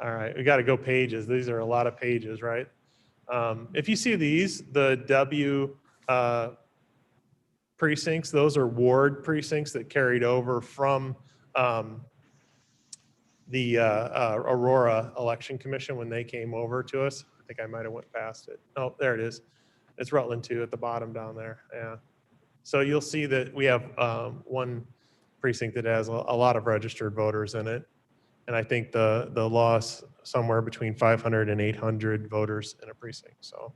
All right, we got to go pages. These are a lot of pages, right? If you see these, the W precincts, those are ward precincts that carried over from the Aurora Election Commission when they came over to us. I think I might have went past it. Oh, there it is. It's Rutland too at the bottom down there. Yeah. So you'll see that we have one precinct that has a lot of registered voters in it. And I think the loss somewhere between 500 and 800 voters in a precinct. So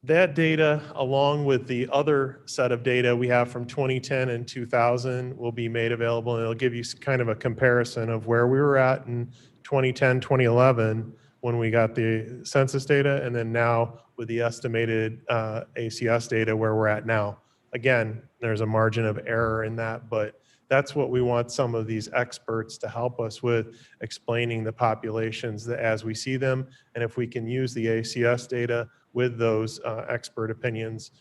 that data, along with the other set of data we have from 2010 and 2000, will be made available, and it'll give you kind of a comparison of where we were at in 2010, 2011 when we got the census data, and then now with the estimated ACS data where we're at now. Again, there's a margin of error in that, but that's what we want some of these experts to help us with, explaining the populations that as we see them, and if we can use the ACS data with those expert opinions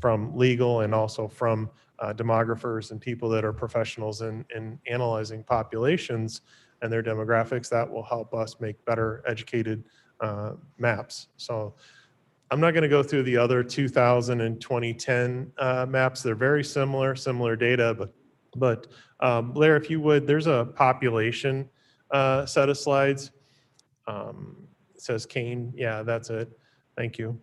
from legal and also from demographers and people that are professionals in analyzing populations and their demographics, that will help us make better educated maps. So I'm not going to go through the other 2000 and 2010 maps. They're very similar data, but Blair, if you would, there's a population set of slides. It says Kane. Yeah, that's it. Thank you.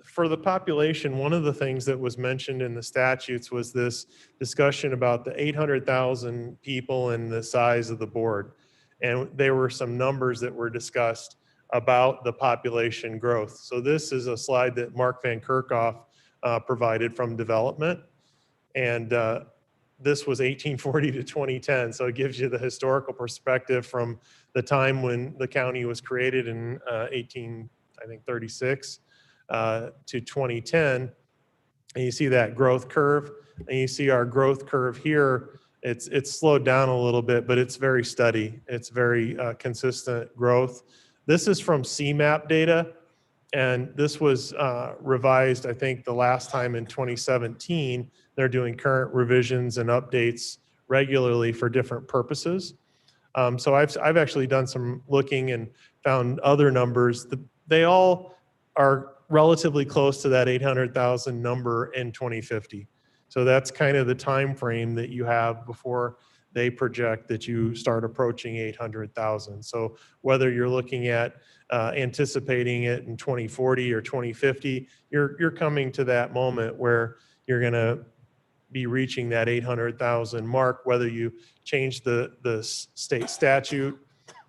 For the population, one of the things that was mentioned in the statutes was this discussion about the 800,000 people and the size of the board. And there were some numbers that were discussed about the population growth. So this is a slide that Mark Van Kerkhoff provided from development. And this was 1840 to 2010. So it gives you the historical perspective from the time when the county was created in 1836 to 2010. And you see that growth curve, and you see our growth curve here. It's slowed down a little bit, but it's very steady. It's very consistent growth. This is from CMAP data, and this was revised, I think, the last time in 2017. They're doing current revisions and updates regularly for different purposes. So I've actually done some looking and found other numbers. They all are relatively close to that 800,000 number in 2050. So that's kind of the time frame that you have before they project that you start approaching 800,000. So whether you're looking at anticipating it in 2040 or 2050, you're coming to that moment where you're going to be reaching that 800,000 mark, whether you change the state statute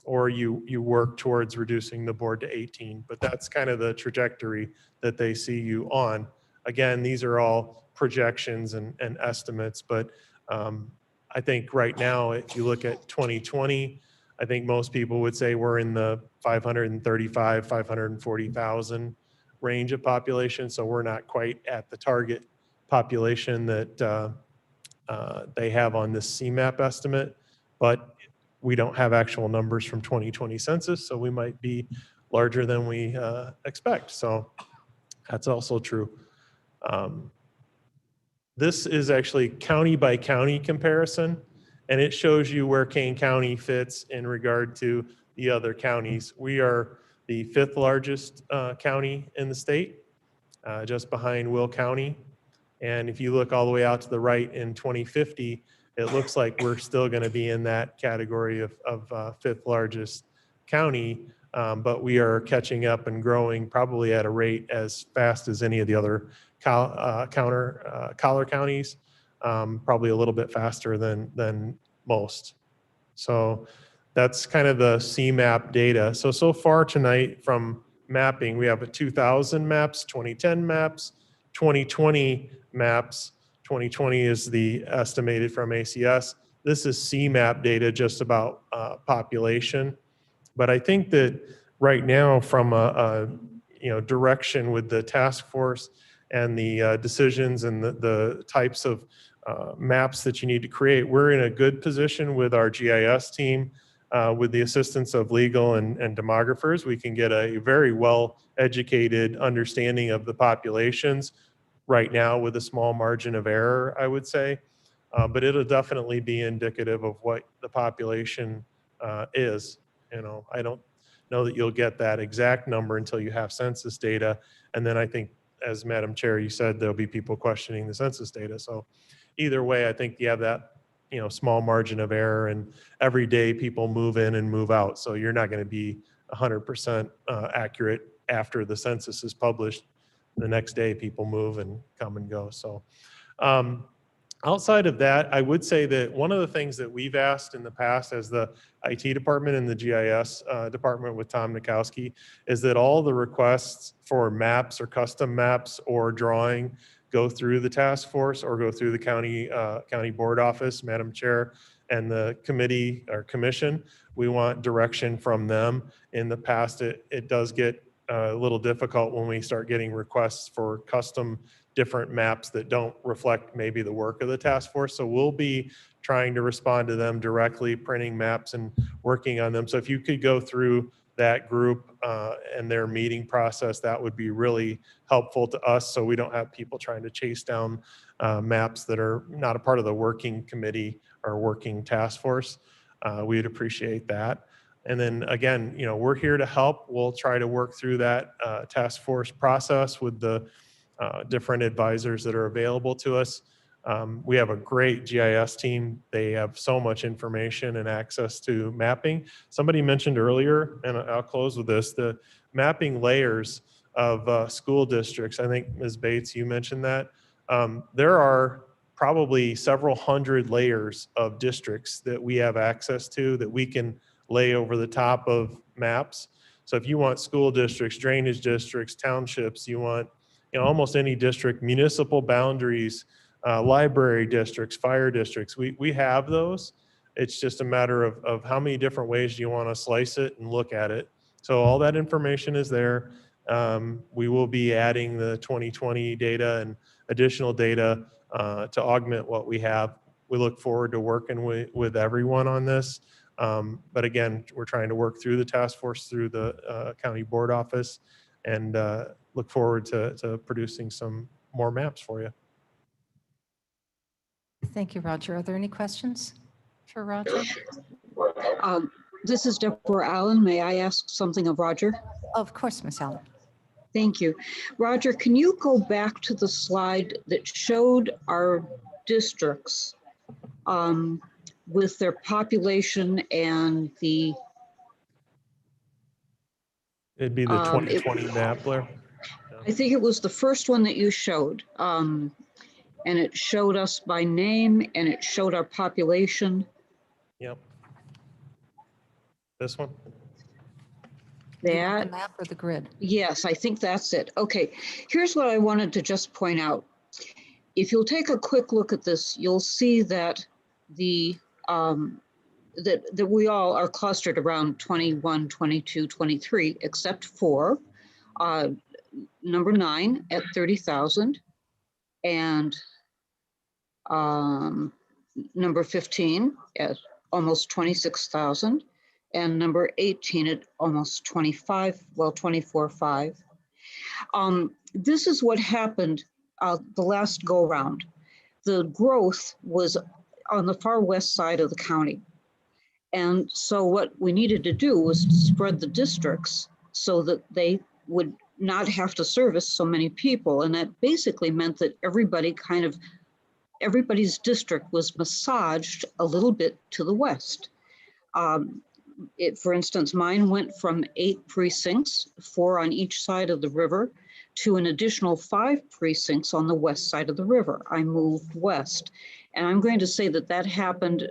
or you work towards reducing the board to 18. But that's kind of the trajectory that they see you on. Again, these are all projections and estimates, but I think right now, if you look at 2020, I think most people would say we're in the 535, 540,000 range of population. So we're not quite at the target population that they have on this CMAP estimate, but we don't have actual numbers from 2020 census, so we might be larger than we expect. So that's also true. This is actually county by county comparison, and it shows you where Kane County fits in regard to the other counties. We are the 5th largest county in the state, just behind Will County. And if you look all the way out to the right in 2050, it looks like we're still going to be in that category of 5th largest county, but we are catching up and growing probably at a rate as fast as any of the other collar counties, probably a little bit faster than most. So that's kind of the CMAP data. So far tonight from mapping, we have a 2000 maps, 2010 maps, 2020 maps. 2020 is the estimated from ACS. This is CMAP data just about population. But I think that right now from a direction with the task force and the decisions and the types of maps that you need to create. We're in a good position with our GIS team. With the assistance of legal and demographers, we can get a very well-educated understanding of the populations right now with a small margin of error, I would say. But it'll definitely be indicative of what the population is. You know, I don't know that you'll get that exact number until you have census data. And then I think, as Madam Chair, you said, there'll be people questioning the census data. So either way, I think you have that, you know, small margin of error, and every day people move in and move out. So you're not going to be 100% accurate after the census is published. The next day people move and come and go. So outside of that, I would say that one of the things that we've asked in the past as the IT department and the GIS department with Tom Nikowski is that all the requests for maps or custom maps or drawing go through the task force or go through the county board office, Madam Chair, and the committee or commission. We want direction from them. In the past, it does get a little difficult when we start getting requests for custom different maps that don't reflect maybe the work of the task force. So we'll be trying to respond to them directly, printing maps and working on them. So if you could go through that group and their meeting process, that would be really helpful to us, so we don't have people trying to chase down maps that are not a part of the working committee or working task force. We'd appreciate that. And then again, you know, we're here to help. We'll try to work through that task force process with the different advisors that are available to us. We have a great GIS team. They have so much information and access to mapping. Somebody mentioned earlier, and I'll close with this, the mapping layers of school districts. I think Ms. Bates, you mentioned that. There are probably several hundred layers of districts that we have access to that we can lay over the top of maps. So if you want school districts, drainage districts, townships, you want, you know, almost any district, municipal boundaries, library districts, fire districts, we have those. It's just a matter of how many different ways do you want to slice it and look at it. So all that information is there. We will be adding the 2020 data and additional data to augment what we have. We look forward to working with everyone on this. But again, we're trying to work through the task force, through the county board office, and look forward to producing some more maps for you. Thank you, Roger. Are there any questions for Roger? This is Deborah Allen. May I ask something of Roger? Of course, Ms. Allen. Thank you. Roger, can you go back to the slide that showed our districts with their population and the... It'd be the 2020 map, Blair. I think it was the first one that you showed. And it showed us by name and it showed our population. Yep. This one? That the map or the grid? Yes, I think that's it. Okay, here's what I wanted to just point out. If you'll take a quick look at this, you'll see that that we all are clustered around 21, 22, 23, except for number 9 at 30,000 and number 15 at almost 26,000 and number 18 at almost 24.5. This is what happened the last go round. The growth was on the far west side of the county. And so what we needed to do was to spread the districts so that they would not have to service so many people. And that basically meant that everybody's district was massaged a little bit to the west. For instance, mine went from 8 precincts, 4 on each side of the river, to an additional 5 precincts on the west side of the river. I moved west. And I'm going to say that that happened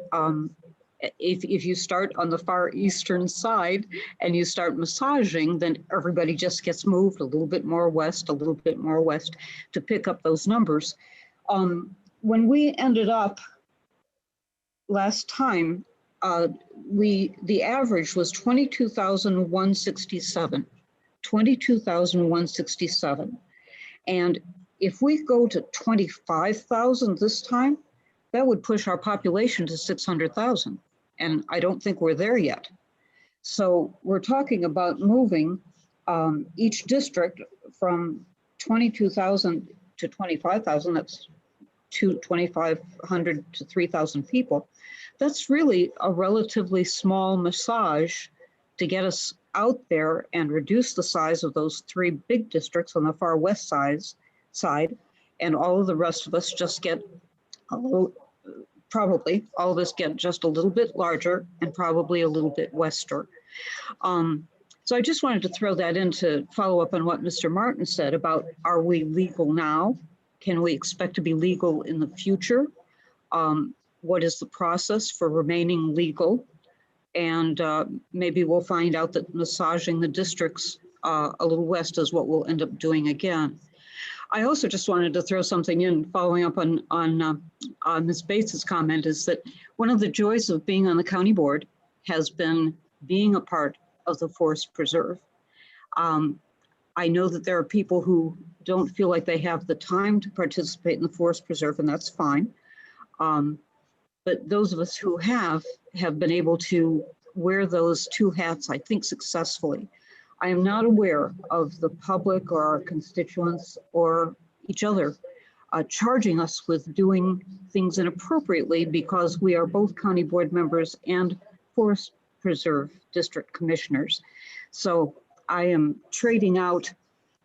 if you start on the far eastern side and you start massaging, then everybody just gets moved a little bit more west to pick up those numbers. When we ended up last time, the average was 22,167. 22,167. And if we go to 25,000 this time, that would push our population to 600,000. And I don't think we're there yet. So we're talking about moving each district from 22,000 to 25,000. That's 2,500 to 3,000 people. That's really a relatively small massage to get us out there and reduce the size of those three big districts on the far west side, and all of the rest of us just get a little, probably all of us get just a little bit larger and probably a little bit wester. So I just wanted to throw that in to follow up on what Mr. Martin said about, are we legal now? Can we expect to be legal in the future? What is the process for remaining legal? And maybe we'll find out that massaging the districts a little west is what we'll end up doing again. I also just wanted to throw something in, following up on Ms. Bates's comment, is that one of the joys of being on the county board has been being a part of the forest preserve. I know that there are people who don't feel like they have the time to participate in the forest preserve, and that's fine. But those of us who have been able to wear those two hats, I think, successfully. I am not aware of the public or our constituents or each other charging us with doing things inappropriately because we are both county board members and forest preserve district commissioners. So I am trading out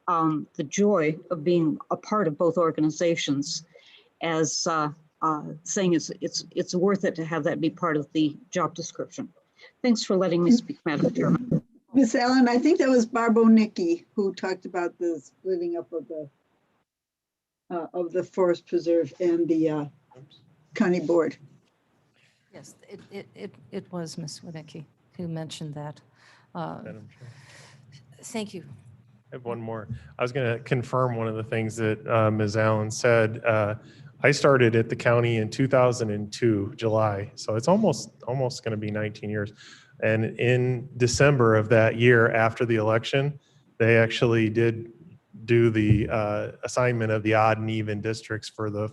the joy of being a part of both organizations as saying it's worth it to have that be part of the job description. Thanks for letting me speak, Madam Chairman. Ms. Allen, I think that was Barb O'Nicky who talked about the splitting up of the forest preserve and the county board. Yes, it was Ms. Winicki who mentioned that. Madam Chair. Thank you. I have one more. I was going to confirm one of the things that Ms. Allen said. I started at the county in 2002, July, so it's almost going to be 19 years. And in December of that year, after the election, they actually did do the assignment of the odd and even districts for the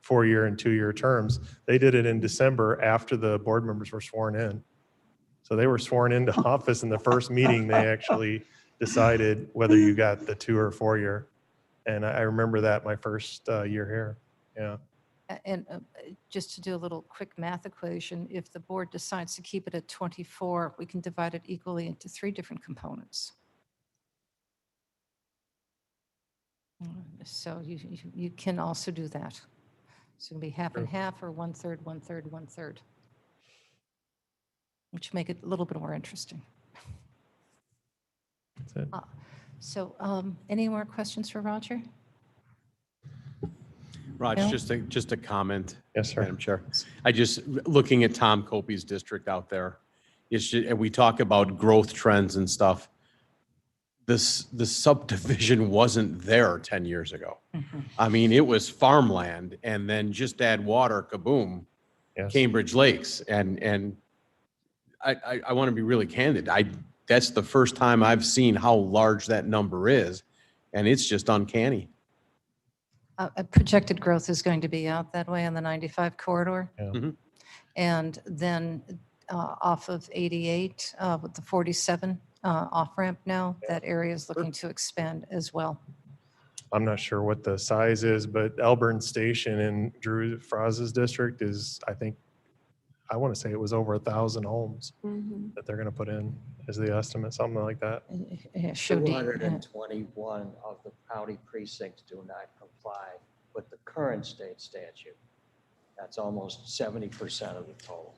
four-year and two-year terms. They did it in December after the board members were sworn in. So they were sworn into office in the first meeting. They actually decided whether you got the 2 or 4 year. And I remember that my first year here. Yeah. And just to do a little quick math equation, if the board decides to keep it at 24, we can divide it equally into 3 different components. So you can also do that. So it can be half and half or 1/3, 1/3, 1/3, which make it a little bit more interesting. That's it. So any more questions for Roger? Raj, Bill? just a comment. Yes, sir. Madam Chair. I just, looking at Tom Copey's district out there, and we talk about growth trends and stuff. The subdivision wasn't there 10 years ago. Mm-hmm. I mean, it was farmland, and then just add water, kaboom, Yes. Cambridge Lakes. And I want to be really candid. That's the first time I've seen how large that number is, and it's just uncanny. Projected growth is going to be out that way on the 95 corridor. Yeah. Mm-hmm. And then off of 88 with the 47 off-ramp now, that area is looking to expand as well. I'm not sure what the size is, but Elburn Station in Drew Fraz's district is, I want to say it was over 1,000 homes that they're going to put in as the estimate, something like that. Yeah, show D, yeah. 221 of the county precincts do not comply with the current state statute. That's almost 70% of the total.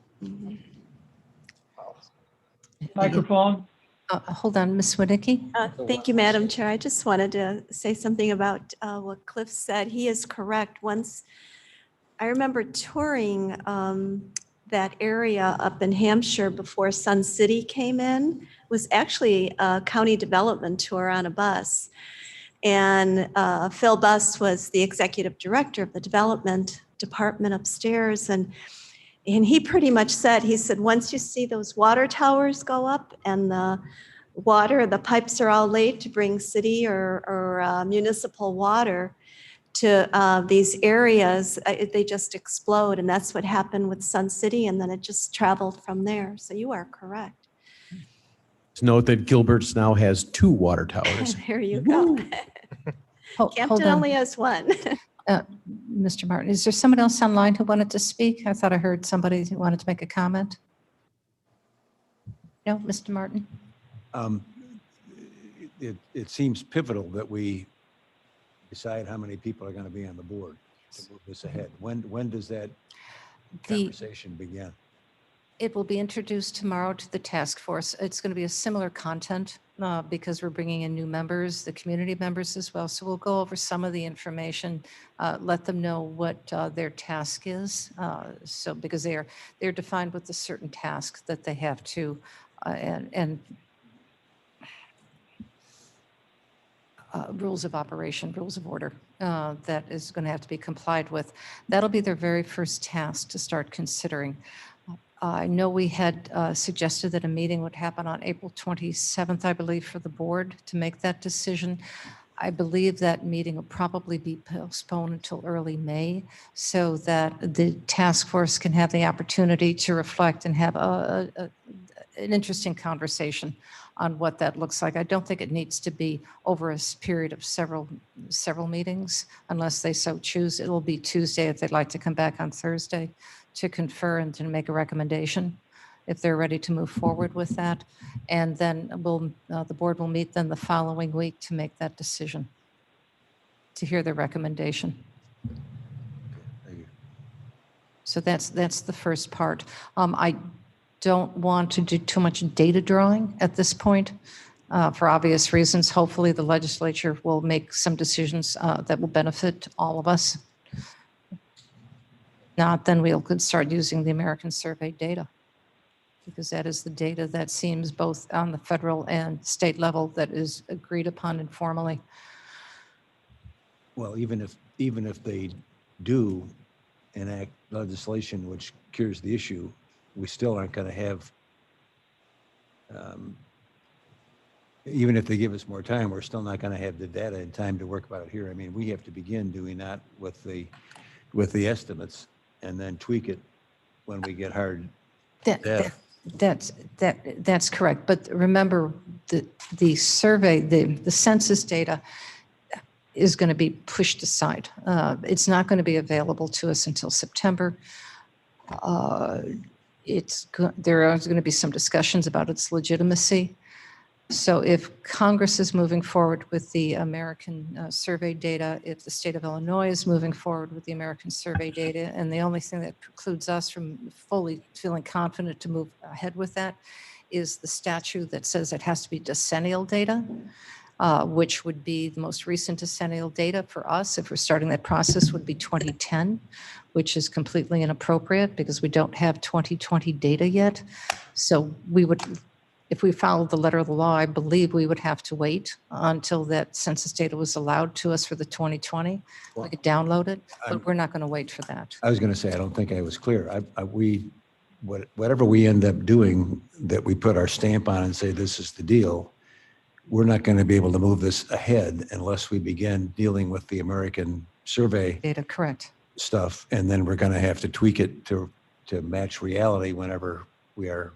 Wow. Microphone. Hold on, Ms. Winicki. Thank you, Madam Chair. I just wanted to say something about what Cliff said. He is correct. Once I remember touring that area up in Hampshire before Sun City came in. It was actually a county development tour on a bus. And Phil Buss was the executive director of the development department upstairs. And he pretty much said, he said, once you see those water towers go up and the pipes are all laid to bring city or municipal water, to these areas, they just explode. And that's what happened with Sun City. And then it just traveled from there. So you are correct. Note that Gilbert's now has 2 water towers. There you go. Hold Campton on. only has one. Mr. Martin, is there someone else online who wanted to speak? I thought I heard somebody who wanted to make a comment. No, Mr. Martin? It seems pivotal that we decide how many people are going to be on the board to move this ahead. When does that conversation begin? It will be introduced tomorrow to the task force. It's going to be a similar content because we're bringing in new members, the community members as well. So we'll go over some of the information, let them know what their task is. So because they're defined with a certain task that they have to and rules of operation, rules of order that is going to have to be complied with. That'll be their very first task to start considering. I know we had suggested that a meeting would happen on April 27th, I believe, for the board to make that decision. I believe that meeting will probably be postponed until early May so that the task force can have the opportunity to reflect and have an interesting conversation on what that looks like. I don't think it needs to be over a period of several meetings unless they so choose. It'll be Tuesday if they'd like to come back on Thursday to confer and to make a recommendation if they're ready to move forward with that. And then the board will meet then the following week to make that decision, to hear the recommendation. So that's the first part. I don't want to do too much data drawing at this point for obvious reasons. Hopefully the legislature will make some decisions that will benefit all of us. Not, then we could start using the American Survey data because that is the data that seems both on the federal and state level that is agreed upon informally. Well, even if they do enact legislation which cures the issue, we still aren't going to have, even if they give us more time, we're still not going to have the data in time to work about it here. I mean, we have to begin, do we not, with the estimates and then tweak it when we get hard data. That's correct. But remember, the survey, the census data is going to be pushed aside. It's not going to be available to us until September. There are going to be some discussions about its legitimacy. So if Congress is moving forward with the American survey data, if the state of Illinois is moving forward with the American survey data, and the only thing that precludes us from fully feeling confident to move ahead with that is the statute that says it has to be decennial data, which would be the most recent decennial data for us, if we're starting that process, would be 2010, which is completely inappropriate because we don't have 2020 data yet. So we would, if we followed the letter of the law, I believe we would have to wait until that census data was allowed to us for the 2020. We could download it, but we're not going to wait for that. I was going to say, I don't think I was clear. Whatever we end up doing that we put our stamp on and say this is the deal, we're not going to be able to move this ahead unless we begin dealing with the American survey data, correct, stuff, and then we're going to have to tweak it to match reality whenever we are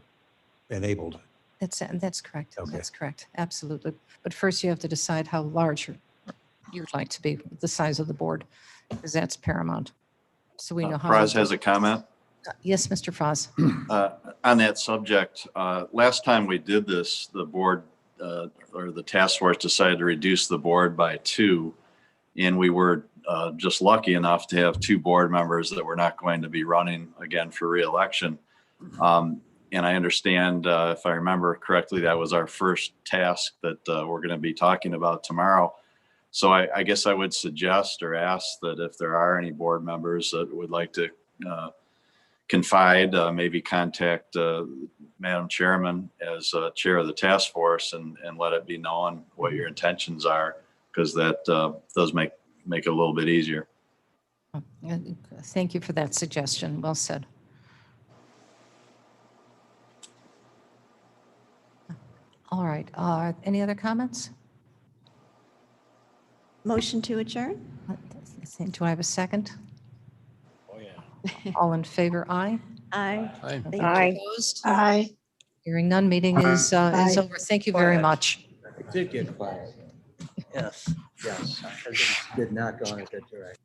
enabled. That's correct. Okay. That's correct. Absolutely. But first you have to decide how large you'd like to be, the size of the board, because that's paramount. So we know how. Froz has a comment. Yes, Mr. Froz. On that subject, last time we did this, the board or the task force decided to reduce the board by 2, and we were just lucky enough to have 2 board members that were not going to be running again for re-election. And I understand, if I remember correctly, that was our first task that we're going to be talking about tomorrow. So I guess I would suggest or ask that if there are any board members that would like to confide, maybe contact Madam Chairman as chair of the task force and let it be known what your intentions are, because that does make it a little bit easier. Thank you for that suggestion. Well said. All right. Any other comments? Motion to adjourn? Do I have a second? Oh, yeah. All in favor, aye. Aye. Aye. Thank Any you. opposed? Aye. Hearing none, meeting is over. Thank you very much. It did get quiet. Yes, yes. I did not go in a good direction.